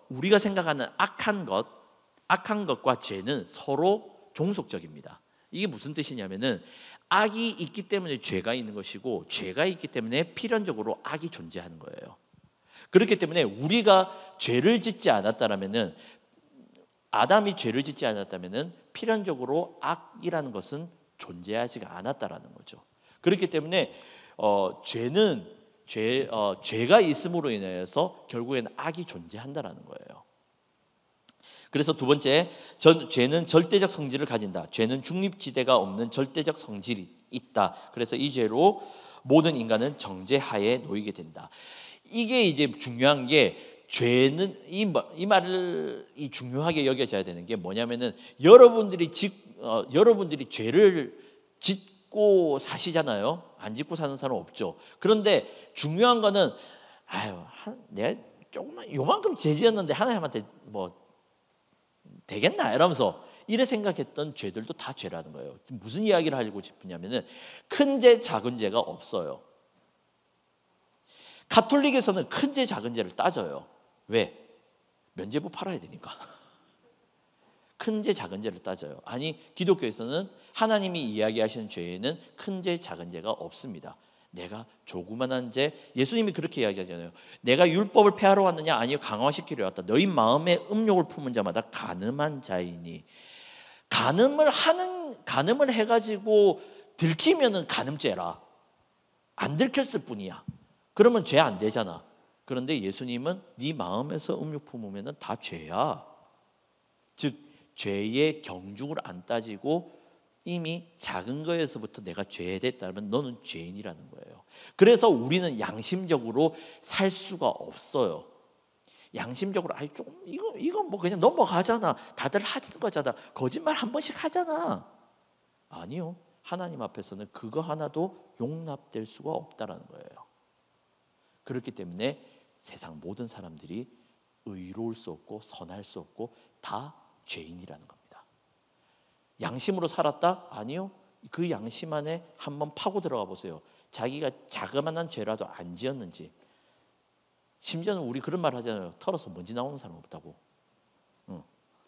우리가 생각하는 악한 것과 죄는 서로 종속적입니다. 이게 무슨 뜻이냐면은 악이 있기 때문에 죄가 있는 것이고, 죄가 있기 때문에 필연적으로 악이 존재하는 거예요. 그렇기 때문에 우리가 죄를 짓지 않았다라면은, 아담이 죄를 짓지 않았다면은 필연적으로 악이라는 것은 존재하지가 않았다라는 거죠. 그렇기 때문에 죄가 있음으로 인해서 결국에는 악이 존재한다라는 거예요. 그래서 두 번째, 죄는 절대적 성질을 가진다. 죄는 중립지대가 없는 절대적 성질이 있다. 그래서 이 죄로 모든 인간은 정죄하에 놓이게 된다. 이게 이제 중요한 게, 죄는 이 말을 중요하게 여겨져야 되는 게 뭐냐면은 여러분들이 죄를 짓고 사시잖아요. 안 짓고 사는 사람 없죠. 그런데 중요한 거는 내가 조금만 요만큼 죄 지었는데 하나님한테 뭐 되겠나 이러면서 이래 생각했던 죄들도 다 죄라는 거예요. 무슨 이야기를 하고 싶으냐면은 큰 죄 작은 죄가 없어요. 가톨릭에서는 큰 죄 작은 죄를 따져요. 왜? 면죄부 팔아야 되니까. 큰 죄 작은 죄를 따져요. 아니, 기독교에서는 하나님이 이야기하시는 죄에는 큰 죄 작은 죄가 없습니다. 내가 조그만한 죄, 예수님이 그렇게 이야기하잖아요. 내가 율법을 폐하러 왔느냐? 아니요, 강화시키려 왔다. 너희 마음에 음욕을 품은 자마다 간음한 자이니. 간음을 해가지고 들키면은 간음죄라. 안 들켰을 뿐이야. 그러면 죄 안 되잖아. 그런데 예수님은 네 마음에서 음욕 품으면 다 죄야. 즉 죄의 경중을 안 따지고 이미 작은 거에서부터 내가 죄됐다면 너는 죄인이라는 거예요. 그래서 우리는 양심적으로 살 수가 없어요. 양심적으로 아이 조금 이거 뭐 그냥 넘어가잖아. 다들 하는 거잖아. 거짓말 한 번씩 하잖아. 아니요. 하나님 앞에서는 그거 하나도 용납될 수가 없다라는 거예요. 그렇기 때문에 세상 모든 사람들이 의로울 수 없고 선할 수 없고 다 죄인이라는 겁니다. 양심으로 살았다? 아니요. 그 양심 안에 한번 파고 들어가 보세요. 자기가 자그마한 죄라도 안 지었는지. 심지어는 우리 그런 말 하잖아요. 털어서 먼지 나오는 사람 없다고.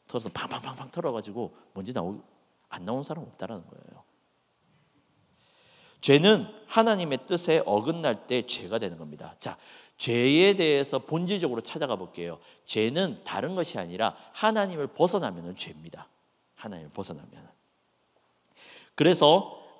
털어서 팡팡팡팡 털어가지고 먼지 안 나오는 사람 없다라는 거예요. 죄는 하나님의 뜻에 어긋날 때 죄가 되는 겁니다. 자, 죄에 대해서 본질적으로 찾아가 볼게요. 죄는 다른 것이 아니라 하나님을 벗어나면 죄입니다. 하나님을 벗어나면. 그래서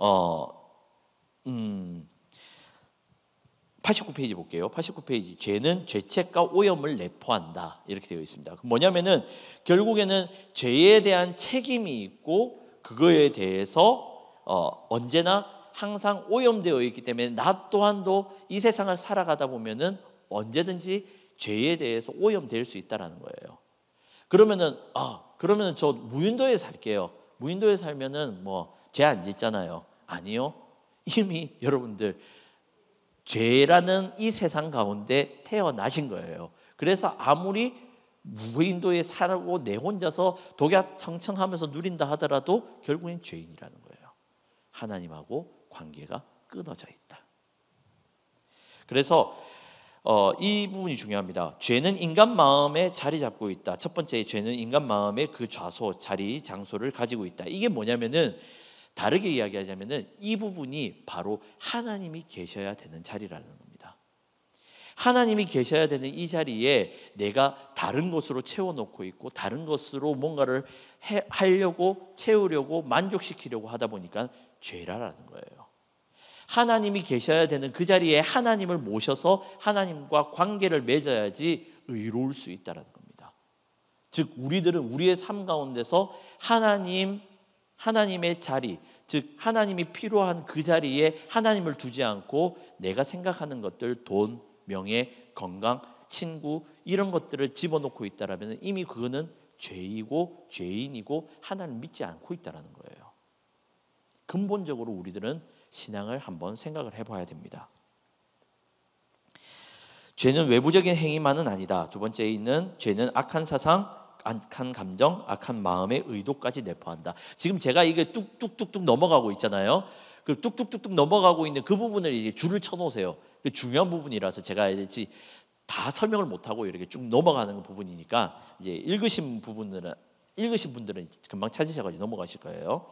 89페이지 볼게요. 89페이지. 죄는 죄책과 오염을 내포한다. 이렇게 되어 있습니다. 뭐냐면은 결국에는 죄에 대한 책임이 있고 그거에 대해서 언제나 항상 오염되어 있기 때문에 나 또한도 이 세상을 살아가다 보면은 언제든지 죄에 대해서 오염될 수 있다라는 거예요. 그러면은 저 무인도에 살게요. 무인도에 살면은 뭐 죄 안 짓잖아요. 아니요. 이미 여러분들 죄라는 이 세상 가운데 태어나신 거예요. 그래서 아무리 무인도에 살고 내 혼자서 독야청청하면서 누린다 하더라도 결국엔 죄인이라는 거예요. 하나님하고 관계가 끊어져 있다. 그래서 이 부분이 중요합니다. 죄는 인간 마음에 자리 잡고 있다. 첫 번째, 죄는 인간 마음의 그 좌소, 자리, 장소를 가지고 있다. 이게 뭐냐면은 다르게 이야기하자면은 이 부분이 바로 하나님이 계셔야 되는 자리라는 겁니다. 하나님이 계셔야 되는 이 자리에 내가 다른 것으로 채워놓고 있고 다른 것으로 뭔가를 하려고 채우려고 만족시키려고 하다 보니까 죄라는 거예요. 하나님이 계셔야 되는 그 자리에 하나님을 모셔서 하나님과 관계를 맺어야지 의로울 수 있다는 겁니다. 즉 우리들은 우리의 삶 가운데서 하나님의 자리, 즉 하나님이 필요한 그 자리에 하나님을 두지 않고 내가 생각하는 것들, 돈, 명예, 건강, 친구 이런 것들을 집어넣고 있다라면 이미 그거는 죄이고 죄인이고 하나님을 믿지 않고 있다는 거예요. 근본적으로 우리들은 신앙을 한번 생각을 해봐야 됩니다. 죄는 외부적인 행위만은 아니다. 두 번째에 있는 죄는 악한 사상, 악한 감정, 악한 마음의 의도까지 내포한다. 지금 제가 이게 뚝뚝뚝뚝 넘어가고 있잖아요. 그 뚝뚝뚝뚝 넘어가고 있는 그 부분을 이제 줄을 쳐놓으세요. 그 중요한 부분이라서 제가 이제 다 설명을 못하고 이렇게 쭉 넘어가는 부분이니까 이제 읽으신 분들은 금방 찾으셔가지고 넘어가실 거예요.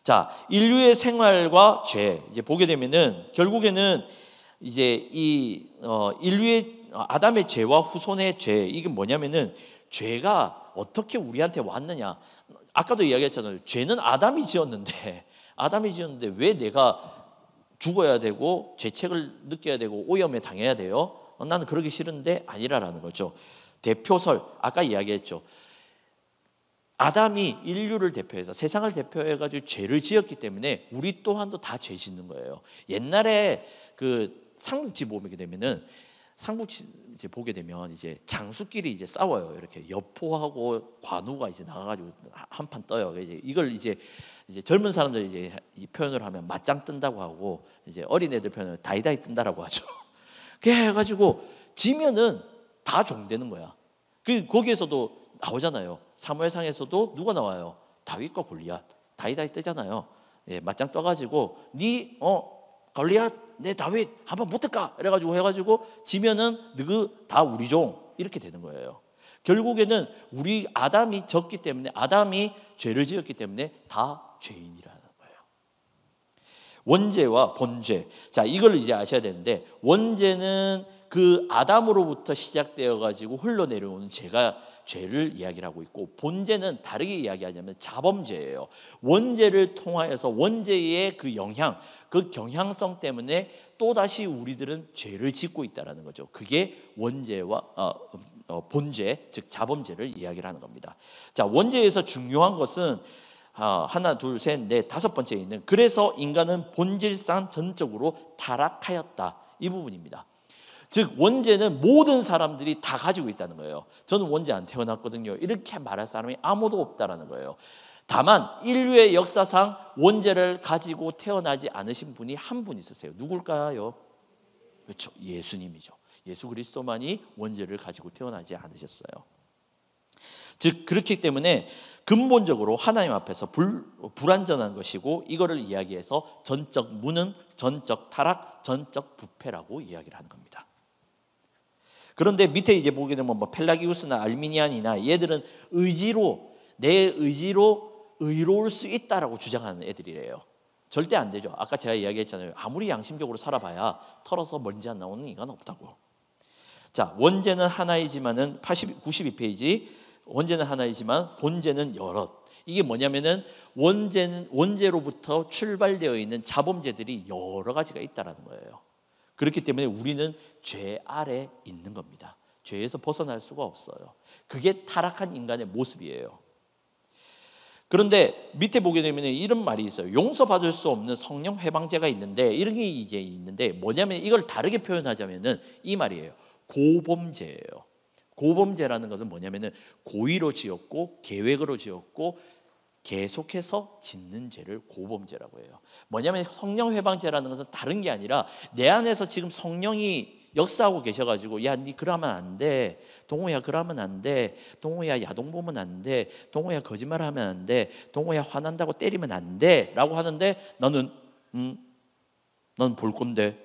자, 인류의 생활과 죄 이제 보게 되면은 결국에는 이제 인류의 아담의 죄와 후손의 죄 이게 뭐냐면은 죄가 어떻게 우리한테 왔느냐. 아까도 이야기했잖아요. 죄는 아담이 지었는데 왜 내가 죽어야 되고 죄책을 느껴야 되고 오염에 당해야 돼요? 나는 그러기 싫은데 아니라라는 거죠. 대표설 아까 이야기했죠. 아담이 인류를 대표해서 세상을 대표해가지고 죄를 지었기 때문에 우리 또한도 다 죄 짓는 거예요. 옛날에 그 삼국지 보게 되면은 이제 보게 되면 이제 장수끼리 이제 싸워요. 이렇게 여포하고 관우가 이제 나가가지고 한판 떠요. 이걸 이제 젊은 사람들이 이제 이 표현을 하면 맞짱 뜬다고 하고 이제 어린애들 표현을 다이다이 뜬다라고 하죠. 그래 해가지고 지면은 다 종되는 거야. 거기에서도 나오잖아요. 사무엘상에서도 누가 나와요? 다윗과 골리앗. 다이다이 뜨잖아요. 예, 맞짱 떠가지고 골리앗 내 다윗 한번 못할까? 이래가지고 해가지고 지면은 너희 다 우리 종 이렇게 되는 거예요. 결국에는 우리 아담이 졌기 때문에 아담이 죄를 지었기 때문에 다 죄인이라는 거예요. 원죄와 본죄. 자, 이걸 이제 아셔야 되는데 원죄는 그 아담으로부터 시작되어 가지고 흘러내려오는 죄를 이야기를 하고 있고, 본죄는 다르게 이야기하자면 자범죄예요. 원죄를 통하여서 원죄의 그 영향, 그 경향성 때문에 또다시 우리들은 죄를 짓고 있다는 거죠. 그게 원죄와 본죄, 즉 자범죄를 이야기를 하는 겁니다. 자, 원죄에서 중요한 것은 하나, 둘, 셋, 넷, 다섯 번째에 있는 그래서 인간은 본질상 전적으로 타락하였다, 이 부분입니다. 즉 원죄는 모든 사람들이 다 가지고 있다는 거예요. 저는 원죄 안 태어났거든요, 이렇게 말할 사람이 아무도 없다라는 거예요. 다만 인류의 역사상 원죄를 가지고 태어나지 않으신 분이 한 분 있으세요. 누굴까요? 그렇죠, 예수님이죠. 예수 그리스도만이 원죄를 가지고 태어나지 않으셨어요. 즉 그렇기 때문에 근본적으로 하나님 앞에서 불완전한 것이고, 이거를 이야기해서 전적 무능, 전적 타락, 전적 부패라고 이야기를 하는 겁니다. 그런데 밑에 이제 보게 되면 뭐 펠라기우스나 알미니안이나 얘들은 내 의지로 의로울 수 있다라고 주장하는 애들이래요. 절대 안 되죠. 아까 제가 이야기했잖아요. 아무리 양심적으로 살아봐야 털어서 먼지 안 나오는 인간은 없다고. 자, 원죄는 하나이지만은 92페이지, 원죄는 하나이지만 본죄는 여럿. 이게 뭐냐면은 원죄로부터 출발되어 있는 자범죄들이 여러 가지가 있다라는 거예요. 그렇기 때문에 우리는 죄 아래 있는 겁니다. 죄에서 벗어날 수가 없어요. 그게 타락한 인간의 모습이에요. 그런데 밑에 보게 되면 이런 말이 있어요. 용서받을 수 없는 성령 회방죄가 있는데, 이런 게 이제 있는데 뭐냐면 이걸 다르게 표현하자면은 이 말이에요. 고범죄예요. 고범죄라는 것은 뭐냐면은 고의로 지었고 계획으로 지었고 계속해서 짓는 죄를 고범죄라고 해요. 뭐냐면 성령 회방죄라는 것은 다른 게 아니라 내 안에서 지금 성령이 역사하고 계셔가지고, 야, 니 그러면 안 돼, 동호야 그러면 안 돼, 동호야 야동 보면 안 돼, 동호야 거짓말하면 안 돼, 동호야 화난다고 때리면 안 돼 라고 하는데, 나는 난 볼 건데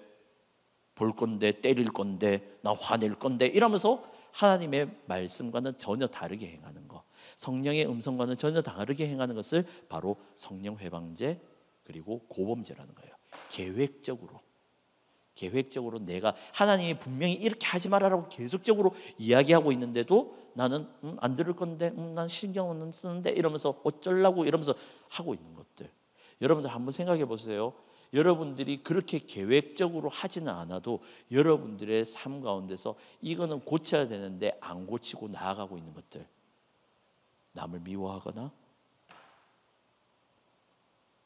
때릴 건데 나 화낼 건데 이러면서 하나님의 말씀과는 전혀 다르게 행하는 것, 성령의 음성과는 전혀 다르게 행하는 것을 바로 성령 회방죄 그리고 고범죄라는 거예요. 계획적으로 내가 하나님이 분명히 이렇게 하지 말아라고 계속적으로 이야기하고 있는데도 나는 안 들을 건데, 난 신경은 쓰는데 이러면서 어쩌려고 이러면서 하고 있는 것들. 여러분들 한번 생각해 보세요. 여러분들이 그렇게 계획적으로 하지는 않아도 여러분들의 삶 가운데서 이거는 고쳐야 되는데 안 고치고 나아가고 있는 것들, 남을 미워하거나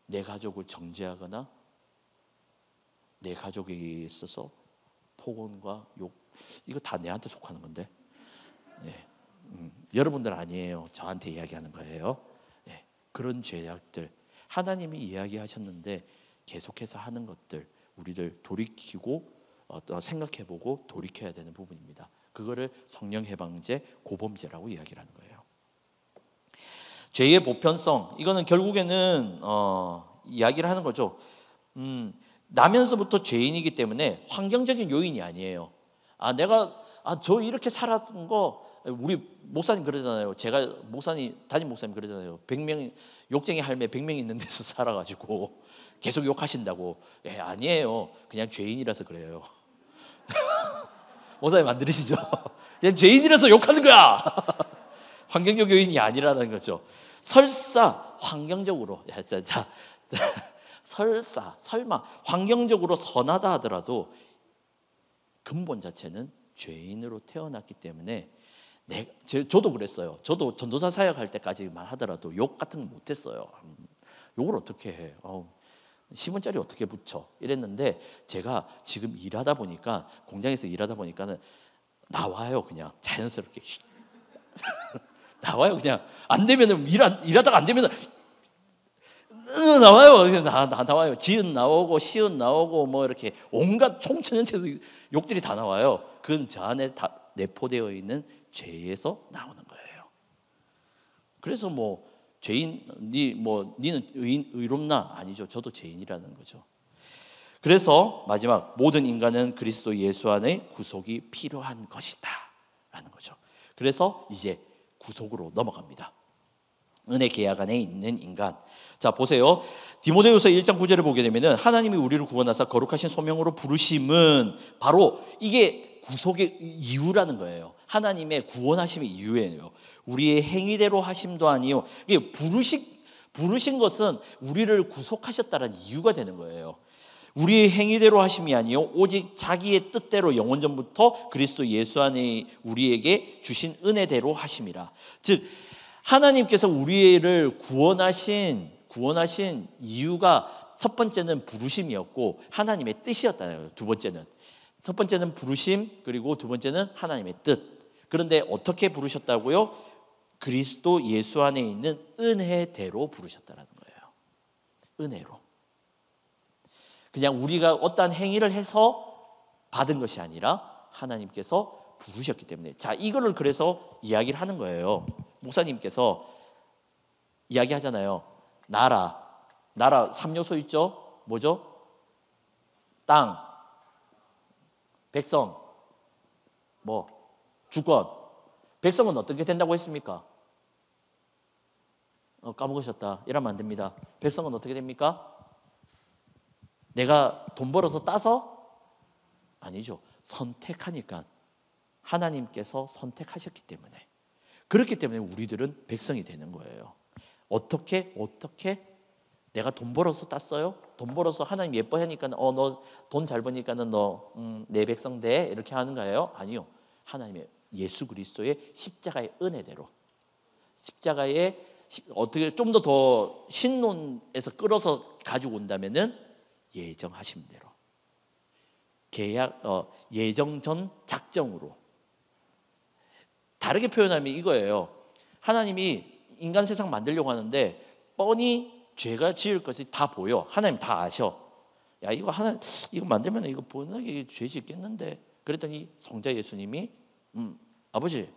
내 가족을 정죄하거나 내 가족에게 있어서 폭언과 욕, 이거 다 내한테 속하는 건데, 네. 여러분들 아니에요. 저한테 이야기하는 거예요. 네. 그런 죄악들 하나님이 이야기하셨는데 계속해서 하는 것들, 우리들 돌이키고 생각해보고 돌이켜야 되는 부분입니다. 그거를 성령 해방죄, 고범죄라고 이야기를 하는 거예요. 죄의 보편성, 이거는 결국에는 이야기를 하는 거죠. 나면서부터 죄인이기 때문에 환경적인 요인이 아니에요. 내가 저 이렇게 살았던 거, 우리 목사님 그러잖아요. 제가 담임 목사님 그러잖아요. 100명 욕쟁이 할매 100명 있는 데서 살아가지고 계속 욕하신다고. 아니에요. 그냥 죄인이라서 그래요. 목사님 안 들으시죠? 그냥 죄인이라서 욕하는 거야. 환경적 요인이 아니라는 거죠. 설사 환경적으로 설마 환경적으로 선하다 하더라도 근본 자체는 죄인으로 태어났기 때문에 저도 그랬어요. 저도 전도사 사역할 때까지만 하더라도 욕 같은 거 못했어요. 욕을 어떻게 해? 10원짜리 어떻게 붙여? 이랬는데 제가 지금 일하다 보니까, 공장에서 일하다 보니까는 나와요. 그냥 자연스럽게 나와요. 그냥 안 되면은 일하다가 안 되면은 나와요. 나와요. 지은 나오고 시은 나오고 뭐 이렇게 온갖 총천연체에서 욕들이 다 나와요. 그건 저 안에 다 내포되어 있는 죄에서 나오는 거예요. 그래서 뭐 니는 의롭나? 아니죠. 저도 죄인이라는 거죠. 그래서 마지막, 모든 인간은 그리스도 예수 안에 구속이 필요한 것이다 라는 거죠. 그래서 이제 구속으로 넘어갑니다. 은혜 계약 안에 있는 인간. 자, 보세요. 디모데후서 1장 9절을 보게 되면은 하나님이 우리를 구원하사 거룩하신 소명으로 부르심은 바로 이게 구속의 이유라는 거예요. 하나님의 구원하심의 이유예요. 우리의 행위대로 하심도 아니요. 이게 부르신 것은 우리를 구속하셨다는 이유가 되는 거예요. 우리의 행위대로 하심이 아니요 오직 자기의 뜻대로 영원전부터 그리스도 예수 안에 우리에게 주신 은혜대로 하심이라. 즉 하나님께서 우리를 구원하신 이유가 첫 번째는 부르심이었고 하나님의 뜻이었다는. 두 번째는 첫 번째는 부르심, 그리고 두 번째는 하나님의 뜻. 그런데 어떻게 부르셨다고요? 그리스도 예수 안에 있는 은혜대로 부르셨다는 거예요. 은혜로. 그냥 우리가 어떠한 행위를 해서 받은 것이 아니라 하나님께서 부르셨기 때문에. 자, 이거를 그래서 이야기를 하는 거예요. 목사님께서 이야기하잖아요. 나라 3요소 있죠? 뭐죠? 땅, 백성, 주권. 백성은 어떻게 된다고 했습니까? 까먹으셨다. 이러면 안 됩니다. 백성은 어떻게 됩니까? 내가 돈 벌어서 따서? 아니죠. 선택하니까. 하나님께서 선택하셨기 때문에. 그렇기 때문에 우리들은 백성이 되는 거예요. 어떻게? 내가 돈 벌어서 땄어요? 돈 벌어서 하나님 예뻐하니까 너 돈 잘 버니까는 너 내 백성 돼? 이렇게 하는 거예요? 아니요. 하나님의 예수 그리스도의 십자가의 은혜대로. 십자가의 어떻게 좀 더 신론에서 끌어서 가지고 온다면은 예정하신 대로. 예정 전 작정으로. 다르게 표현하면 이거예요. 하나님이 인간 세상 만들려고 하는데 뻔히 죄가 지을 것이 다 보여. 하나님 다 아셔. 야, 이거 만들면 이거 뻔하게 죄 짓겠는데. 그랬더니 성자 예수님이 아버지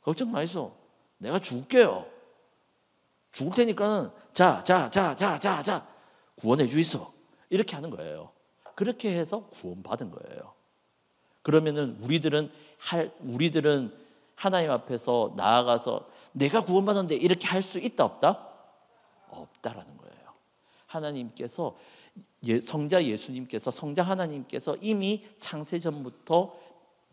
걱정 마이소. 내가 죽을게요. 죽을 테니까는 자 구원해 주이소. 이렇게 하는 거예요. 그렇게 해서 구원받은 거예요. 그러면은 우리들은 하나님 앞에서 나아가서 내가 구원받았는데 이렇게 할 수 있다 없다? 없다라는 거예요. 하나님께서 성자 예수님께서 성자 하나님께서 이미 창세 전부터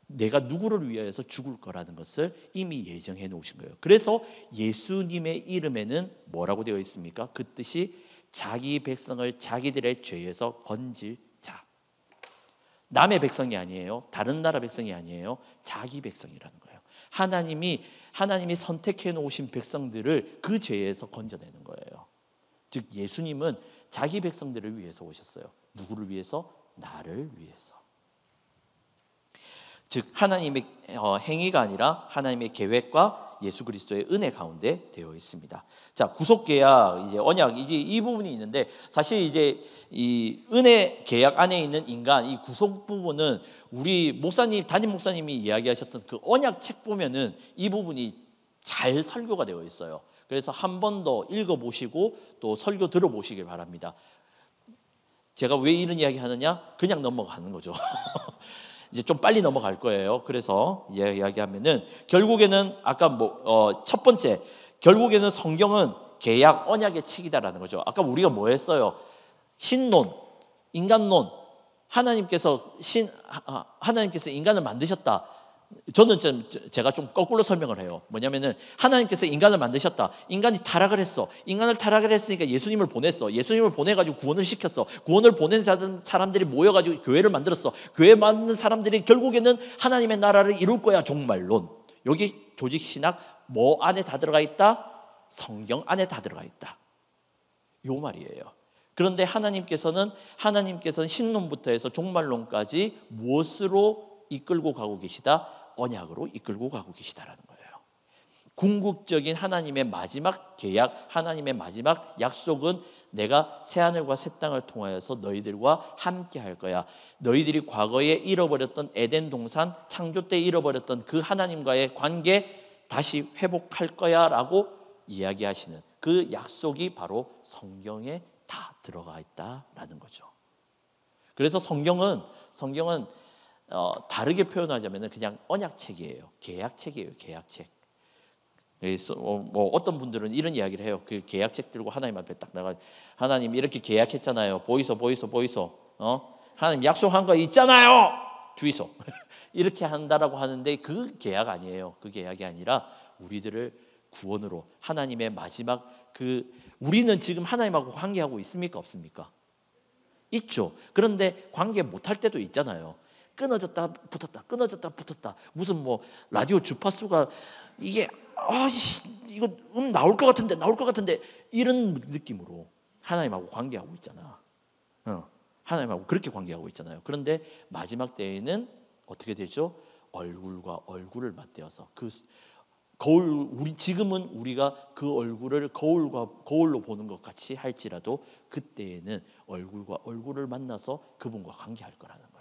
내가 누구를 위하여서 죽을 거라는 것을 이미 예정해 놓으신 거예요. 그래서 예수님의 이름에는 뭐라고 되어 있습니까? 그 뜻이 자기 백성을 자기들의 죄에서 건질 자. 남의 백성이 아니에요. 다른 나라 백성이 아니에요. 자기 백성이라는 거예요. 하나님이 선택해 놓으신 백성들을 그 죄에서 건져내는 거예요. 즉 예수님은 자기 백성들을 위해서 오셨어요. 누구를 위해서? 나를 위해서. 즉 하나님의 행위가 아니라 하나님의 계획과 예수 그리스도의 은혜 가운데 되어 있습니다. 자, 구속 계약, 이제 언약, 이제 이 부분이 있는데 사실 이제 이 은혜 계약 안에 있는 인간, 이 구속 부분은 우리 담임 목사님이 이야기하셨던 그 언약 책 보면은 이 부분이 잘 설교가 되어 있어요. 그래서 한 번 더 읽어보시고 또 설교 들어보시길 바랍니다. 제가 왜 이런 이야기 하느냐? 그냥 넘어가는 거죠. 이제 좀 빨리 넘어갈 거예요. 그래서 이야기하면은 결국에는 아까 첫 번째 결국에는 성경은 계약 언약의 책이다라는 거죠. 아까 우리가 뭐 했어요? 신론, 인간론. 하나님께서 인간을 만드셨다. 저는 제가 좀 거꾸로 설명을 해요. 뭐냐면은 하나님께서 인간을 만드셨다. 인간이 타락을 했어. 인간을 타락을 했으니까 예수님을 보냈어. 예수님을 보내가지고 구원을 시켰어. 구원을 보낸 사람들이 모여가지고 교회를 만들었어. 교회 만든 사람들이 결국에는 하나님의 나라를 이룰 거야. 종말론. 여기 조직 신학 뭐 안에 다 들어가 있다? 성경 안에 다 들어가 있다. 요 말이에요. 그런데 하나님께서는 신론부터 해서 종말론까지 무엇으로 이끌고 가고 계시다? 언약으로 이끌고 가고 계시다라는 거예요. 궁극적인 하나님의 마지막 계약, 하나님의 마지막 약속은 내가 새하늘과 새 땅을 통하여서 너희들과 함께 할 거야. 너희들이 과거에 잃어버렸던 에덴 동산, 창조 때 잃어버렸던 그 하나님과의 관계 다시 회복할 거야 라고 이야기하시는 그 약속이 바로 성경에 다 들어가 있다라는 거죠. 그래서 성경은 다르게 표현하자면 그냥 언약책이에요. 계약책이에요. 계약책. 그래서 어떤 분들은 이런 이야기를 해요. 그 계약책 들고 하나님 앞에 딱 나가, 하나님 이렇게 계약했잖아요. 보이소. 하나님 약속한 거 있잖아요. 주의소 이렇게 한다라고 하는데 그 계약 아니에요. 그 계약이 아니라 우리들을 구원으로 하나님의 마지막 우리는 지금 하나님하고 관계하고 있습니까? 없습니까? 있죠. 그런데 관계 못할 때도 있잖아요. 끊어졌다 붙었다 끊어졌다 붙었다. 무슨 뭐 라디오 주파수가 이게 이거 나올 것 같은데 이런 느낌으로 하나님하고 관계하고 있잖아. 하나님하고 그렇게 관계하고 있잖아요. 그런데 마지막 때에는 어떻게 되죠? 얼굴과 얼굴을 맞대어서 지금은 우리가 그 얼굴을 거울로 보는 것 같이 할지라도 그때에는 얼굴과 얼굴을 만나서 그분과 관계할 거라는 거예요.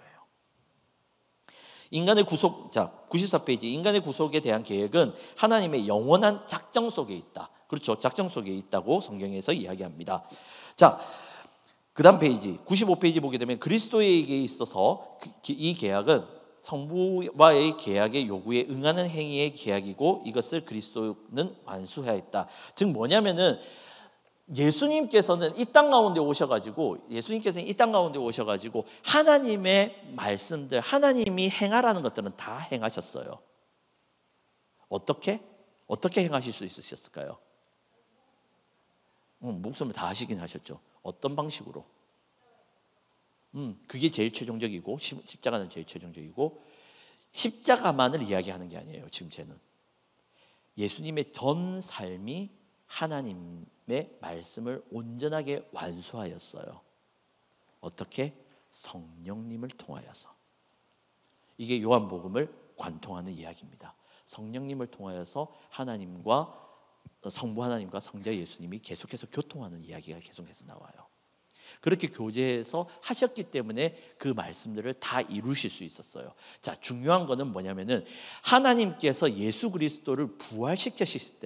인간의 구속, 94페이지 인간의 구속에 대한 계획은 하나님의 영원한 작정 속에 있다. 그렇죠. 작정 속에 있다고 성경에서 이야기합니다. 그 다음 페이지 95페이지 보게 되면 그리스도에게 있어서 이 계약은 성부와의 계약의 요구에 응하는 행위의 계약이고 이것을 그리스도는 완수하였다. 즉 뭐냐면은 예수님께서는 이 땅 가운데 오셔가지고 하나님의 말씀들, 하나님이 행하라는 것들은 다 행하셨어요. 어떻게 행하실 수 있으셨을까요? 목숨을 다 하시긴 하셨죠. 어떤 방식으로? 그게 제일 최종적이고 십자가는 제일 최종적이고 십자가만을 이야기하는 게 아니에요. 지금 쟤는 예수님의 전 삶이 하나님의 말씀을 온전하게 완수하였어요. 어떻게? 성령님을 통하여서. 이게 요한복음을 관통하는 이야기입니다. 성령님을 통하여서 하나님과 성부 하나님과 성자 예수님이 계속해서 교통하는 이야기가 계속해서 나와요. 그렇게 교제해서 하셨기 때문에 그 말씀들을 다 이루실 수 있었어요. 중요한 거는 뭐냐면은 하나님께서 예수 그리스도를 부활시키셨을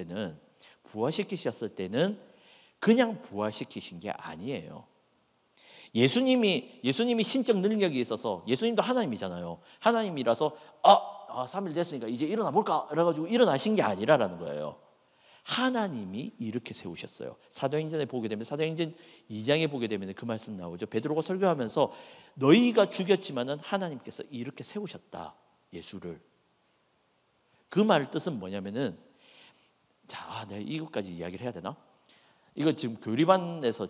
때는 그냥 부활시키신 게 아니에요. 예수님이 신적 능력이 있어서 예수님도 하나님이잖아요. 하나님이라서 3일 됐으니까 이제 일어나 볼까? 그래가지고 일어나신 게 아니라라는 거예요. 하나님이 이렇게 세우셨어요. 사도행전에 보게 되면 사도행전 2장에 보게 되면 그 말씀 나오죠. 베드로가 설교하면서 너희가 죽였지만은 하나님께서 이렇게 세우셨다. 예수를. 그 말 뜻은 뭐냐면은 내가 이것까지 이야기를 해야 되나? 이거 지금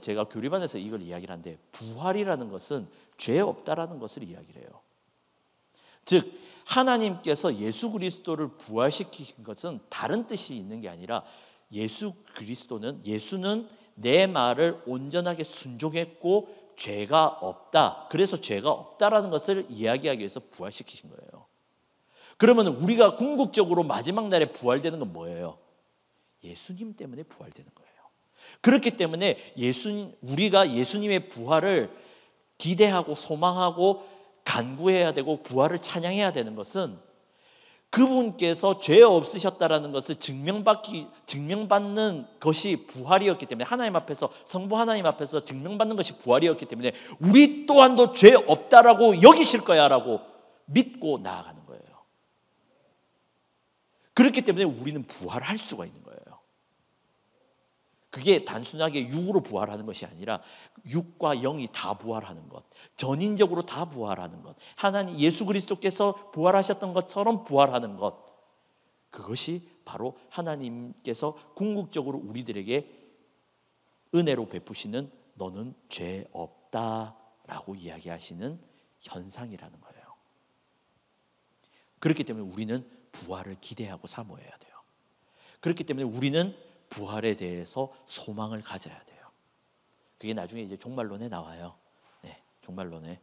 제가 교리반에서 이걸 이야기를 하는데 부활이라는 것은 죄 없다라는 것을 이야기를 해요. 즉 하나님께서 예수 그리스도를 부활시키신 것은 다른 뜻이 있는 게 아니라 예수는 내 말을 온전하게 순종했고 죄가 없다. 그래서 죄가 없다라는 것을 이야기하기 위해서 부활시키신 거예요. 그러면 우리가 궁극적으로 마지막 날에 부활되는 건 뭐예요? 예수님 때문에 부활되는 거예요. 그렇기 때문에 우리가 예수님의 부활을 기대하고 소망하고 간구해야 되고 부활을 찬양해야 되는 것은 그분께서 죄 없으셨다라는 것을 증명받는 것이 부활이었기 때문에 하나님 앞에서 성부 하나님 앞에서 증명받는 것이 부활이었기 때문에 우리 또한도 죄 없다라고 여기실 거야라고 믿고 나아가는 거예요. 그렇기 때문에 우리는 부활할 수가 있는 거예요. 그게 단순하게 육으로 부활하는 것이 아니라 육과 영이 다 부활하는 것, 전인적으로 다 부활하는 것, 하나님 예수 그리스도께서 부활하셨던 것처럼 부활하는 것, 그것이 바로 하나님께서 궁극적으로 우리들에게 은혜로 베푸시는 너는 죄 없다라고 이야기하시는 현상이라는 거예요. 그렇기 때문에 우리는 부활을 기대하고 사모해야 돼요. 그렇기 때문에 우리는 부활에 대해서 소망을 가져야 돼요. 그게 나중에 이제 종말론에 나와요. 네, 종말론에.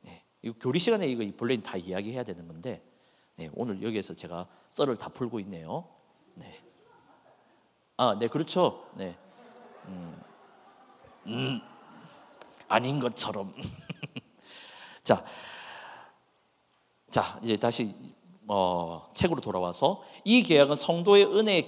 네, 이거 교리 시간에 이거 본래 다 이야기해야 되는 건데, 네, 오늘 여기에서 제가 썰을 다 풀고 있네요. 네, 네, 그렇죠. 네, 아닌 것처럼. 자, 이제 다시 책으로 돌아와서 이 계약은 성도의 은혜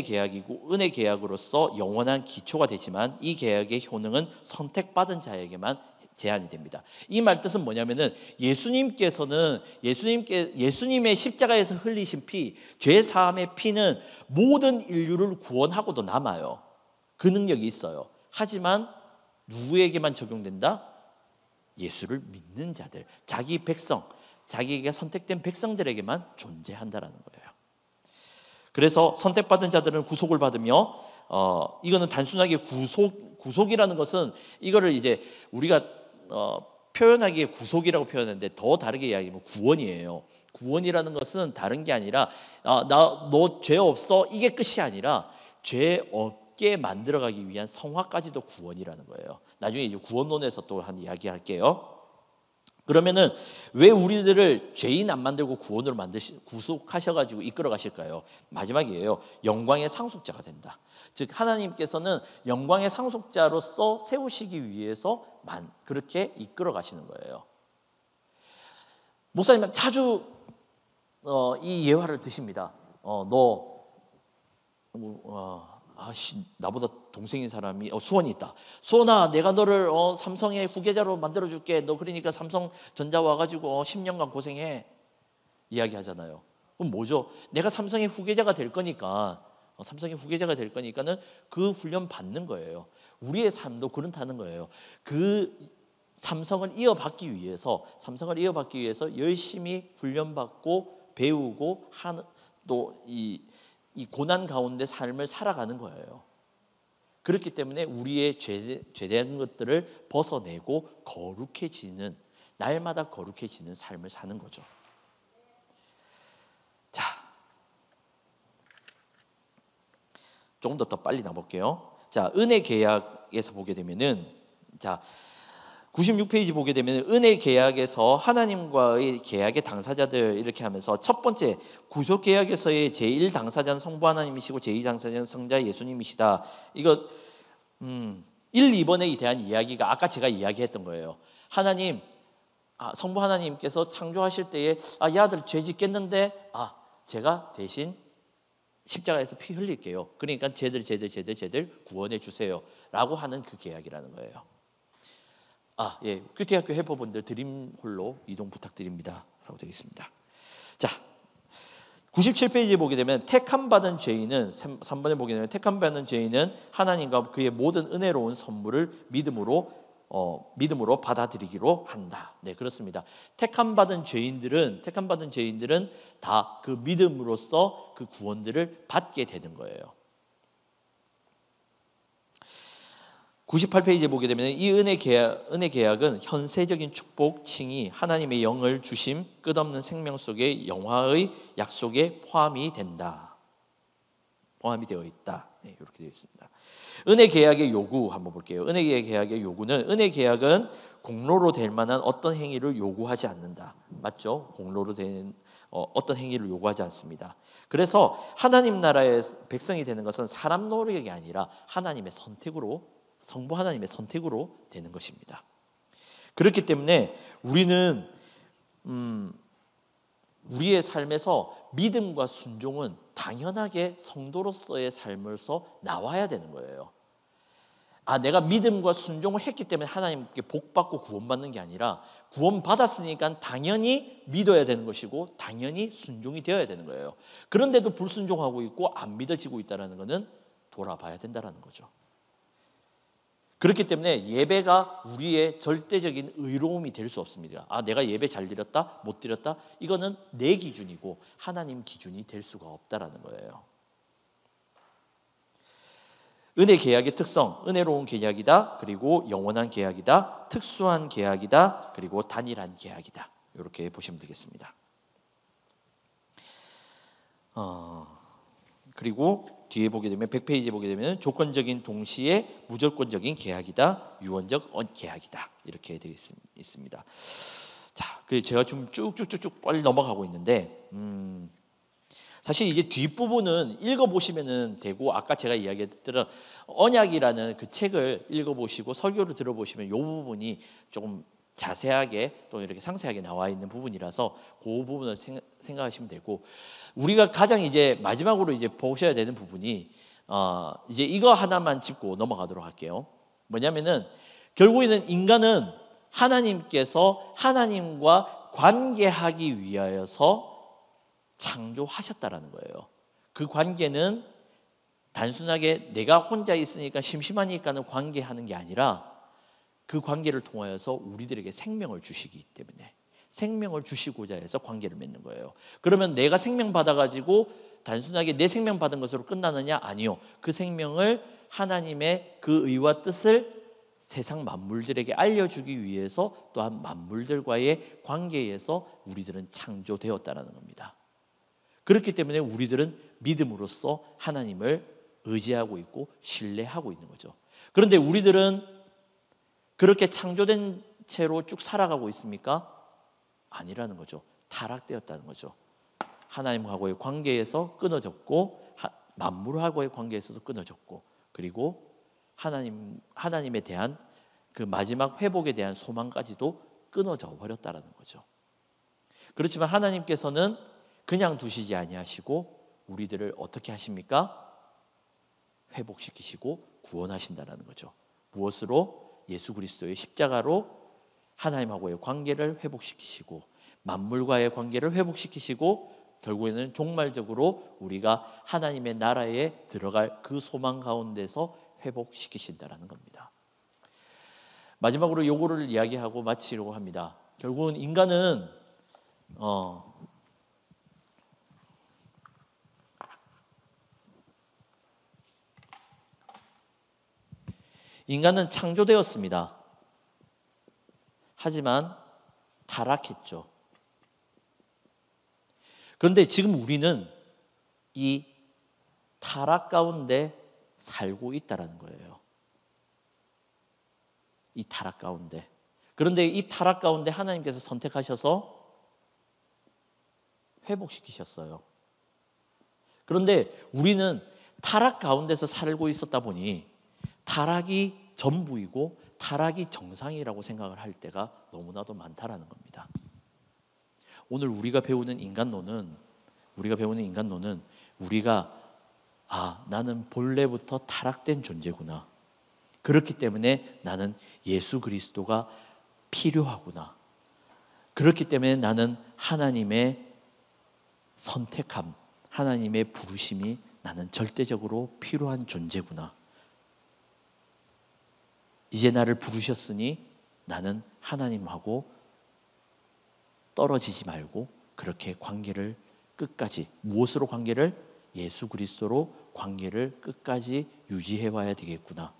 계약이고 은혜 계약으로서 영원한 기초가 되지만 이 계약의 효능은 선택받은 자에게만 제한이 됩니다. 이 말 뜻은 뭐냐면은 예수님의 십자가에서 흘리신 피, 죄 사함의 피는 모든 인류를 구원하고도 남아요. 그 능력이 있어요. 하지만 누구에게만 적용된다? 예수를 믿는 자들, 자기 백성, 자기에게 선택된 백성들에게만 존재한다라는 거예요. 그래서 선택받은 자들은 구속을 받으며 이거는 단순하게 구속이라는 것은 이거를 이제 우리가 표현하기에 구속이라고 표현하는데 더 다르게 이야기하면 구원이에요. 구원이라는 것은 다른 게 아니라 너 죄 없어 이게 끝이 아니라 죄 없게 만들어가기 위한 성화까지도 구원이라는 거예요. 나중에 이제 구원론에서 또 한 이야기할게요. 그러면은 왜 우리들을 죄인 안 만들고 구원으로 구속하셔가지고 이끌어 가실까요? 마지막이에요. 영광의 상속자가 된다. 즉 하나님께서는 영광의 상속자로서 세우시기 위해서 그렇게 이끌어 가시는 거예요. 목사님은 자주 이 예화를 드십니다. 나보다 동생인 사람이 수원이 있다. 수원아, 내가 너를 삼성의 후계자로 만들어줄게. 너 그러니까 삼성전자 와가지고 10년간 고생해. 이야기하잖아요. 그럼 뭐죠? 내가 삼성의 후계자가 될 거니까 는 그 훈련 받는 거예요. 우리의 삶도 그렇다는 거예요. 그 삼성을 이어받기 위해서 열심히 훈련받고 배우고 또 이 고난 가운데 삶을 살아가는 거예요. 그렇기 때문에 우리의 죄된 것들을 벗어내고 날마다 거룩해지는 삶을 사는 거죠. 자, 조금 더 빨리 나볼게요. 자, 은혜 계약에서 보게 되면은 96페이지 보게 되면 은혜 계약에서 하나님과의 계약의 당사자들 이렇게 하면서 첫 번째 구속 계약에서의 제1 당사자는 성부 하나님이시고 제2 당사자는 성자 예수님이시다. 이거 1, 2번에 대한 이야기가 아까 제가 이야기했던 거예요. 성부 하나님께서 창조하실 때에 이 아들 죄 짓겠는데 제가 대신 십자가에서 피 흘릴게요. 그러니까 쟤들 구원해 주세요라고 하는 그 계약이라는 거예요. 큐티학교 해퍼분들 드림홀로 이동 부탁드립니다. 라고 되어 있습니다. 자, 97페이지에 보게 되면 택함 받은 죄인은 3번에 보게 되면 택함 받은 죄인은 하나님과 그의 모든 은혜로운 선물을 믿음으로 받아들이기로 한다. 네, 그렇습니다. 택함 받은 죄인들은 다 그 믿음으로써 그 구원들을 받게 되는 거예요. 98페이지에 보게 되면 이 은혜 계약은 현세적인 축복, 칭의, 하나님의 영을 주심, 끝없는 생명 속의 영화의 약속에 포함이 되어 있다. 네, 이렇게 되어 있습니다. 은혜 계약의 요구 한번 볼게요. 은혜 계약의 요구는 은혜 계약은 공로로 될 만한 어떤 행위를 요구하지 않는다. 맞죠? 공로로 된 어떤 행위를 요구하지 않습니다. 그래서 하나님 나라의 백성이 되는 것은 사람 노력이 아니라 성부 하나님의 선택으로 되는 것입니다. 그렇기 때문에 우리는 우리의 삶에서 믿음과 순종은 당연하게 성도로서의 삶에서 나와야 되는 거예요. 내가 믿음과 순종을 했기 때문에 하나님께 복받고 구원받는 게 아니라 구원받았으니까 당연히 믿어야 되는 것이고 당연히 순종이 되어야 되는 거예요. 그런데도 불순종하고 있고 안 믿어지고 있다는 것은 돌아봐야 된다는 거죠. 그렇기 때문에 예배가 우리의 절대적인 의로움이 될 수 없습니다. 내가 예배 잘 드렸다, 못 드렸다, 이거는 내 기준이고 하나님 기준이 될 수가 없다라는 거예요. 은혜 계약의 특성, 은혜로운 계약이다, 그리고 영원한 계약이다, 특수한 계약이다, 그리고 단일한 계약이다. 이렇게 보시면 되겠습니다. 그리고 뒤에 보게 되면 100페이지에 보게 되면 조건적인 동시에 무조건적인 계약이다, 유언적 계약이다 이렇게 되어 있습니다. 자, 제가 좀 쭉쭉쭉 빨리 넘어가고 있는데 사실 이제 뒷부분은 읽어보시면 되고 아까 제가 이야기했던 언약이라는 그 책을 읽어보시고 설교를 들어보시면 이 부분이 조금 자세하게 또 이렇게 상세하게 나와 있는 부분이라서 그 부분을 생각하시면 되고 우리가 가장 이제 마지막으로 이제 보셔야 되는 부분이 이제 이거 하나만 짚고 넘어가도록 할게요. 뭐냐면은 결국에는 인간은 하나님께서 하나님과 관계하기 위하여서 창조하셨다라는 거예요. 그 관계는 단순하게 내가 혼자 있으니까 심심하니까는 관계하는 게 아니라 그 관계를 통하여서 우리들에게 생명을 주시기 때문에 생명을 주시고자 해서 관계를 맺는 거예요. 그러면 내가 생명 받아가지고 단순하게 내 생명 받은 것으로 끝나느냐? 아니요. 그 생명을 하나님의 그 의와 뜻을 세상 만물들에게 알려주기 위해서 또한 만물들과의 관계에서 우리들은 창조되었다는 겁니다. 그렇기 때문에 우리들은 믿음으로써 하나님을 의지하고 있고 신뢰하고 있는 거죠. 그런데 우리들은 그렇게 창조된 채로 쭉 살아가고 있습니까? 아니라는 거죠. 타락되었다는 거죠. 하나님하고의 관계에서 끊어졌고 만물하고의 관계에서도 끊어졌고 그리고 하나님에 대한 그 마지막 회복에 대한 소망까지도 끊어져 버렸다는 거죠. 그렇지만 하나님께서는 그냥 두시지 아니하시고 우리들을 어떻게 하십니까? 회복시키시고 구원하신다는 거죠. 무엇으로? 예수 그리스도의 십자가로 하나님하고의 관계를 회복시키시고 만물과의 관계를 회복시키시고 결국에는 종말적으로 우리가 하나님의 나라에 들어갈 그 소망 가운데서 회복시키신다는 겁니다. 마지막으로 요거를 이야기하고 마치려고 합니다. 결국은 인간은 창조되었습니다. 하지만 타락했죠. 그런데 지금 우리는 이 타락 가운데 살고 있다라는 거예요. 이 타락 가운데. 그런데 이 타락 가운데 하나님께서 선택하셔서 회복시키셨어요. 그런데 우리는 타락 가운데서 살고 있었다 보니 타락이 전부이고 타락이 정상이라고 생각을 할 때가 너무나도 많다라는 겁니다. 오늘 우리가 배우는 인간론은 우리가 나는 본래부터 타락된 존재구나. 그렇기 때문에 나는 예수 그리스도가 필요하구나. 그렇기 때문에 나는 하나님의 선택함, 하나님의 부르심이 나는 절대적으로 필요한 존재구나. 이제 나를 부르셨으니 나는 하나님하고 떨어지지 말고 그렇게 관계를 끝까지 무엇으로 관계를? 예수 그리스도로 관계를 끝까지 유지해 와야 되겠구나.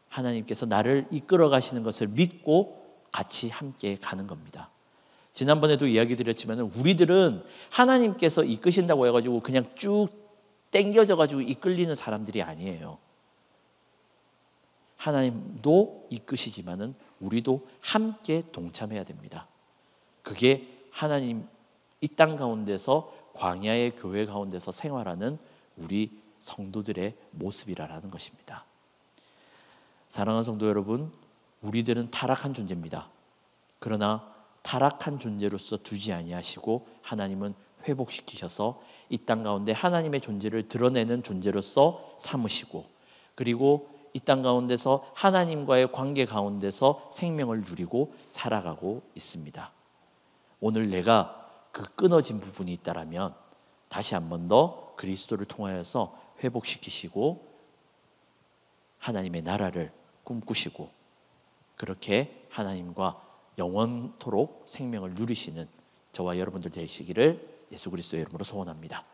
하나님께서 나를 이끌어 가시는 것을 믿고 같이 함께 가는 겁니다. 지난번에도 이야기 드렸지만 우리들은 하나님께서 이끄신다고 해가지고 그냥 쭉 땡겨져 가지고 이끌리는 사람들이 아니에요. 하나님도 이끄시지만은 우리도 함께 동참해야 됩니다. 그게 하나님 이 땅 가운데서 광야의 교회 가운데서 생활하는 우리 성도들의 모습이라는 것입니다. 사랑하는 성도 여러분, 우리들은 타락한 존재입니다. 그러나 타락한 존재로서 두지 아니하시고 하나님은 회복시키셔서 이 땅 가운데 하나님의 존재를 드러내는 존재로서 삼으시고 그리고 이 땅 가운데서 하나님과의 관계 가운데서 생명을 누리고 살아가고 있습니다. 오늘 내가 그 끊어진 부분이 있다라면 다시 한 번 더 그리스도를 통하여서 회복시키시고 하나님의 나라를 꿈꾸시고 그렇게 하나님과 영원토록 생명을 누리시는 저와 여러분들 되시기를 예수 그리스도의 이름으로 소원합니다.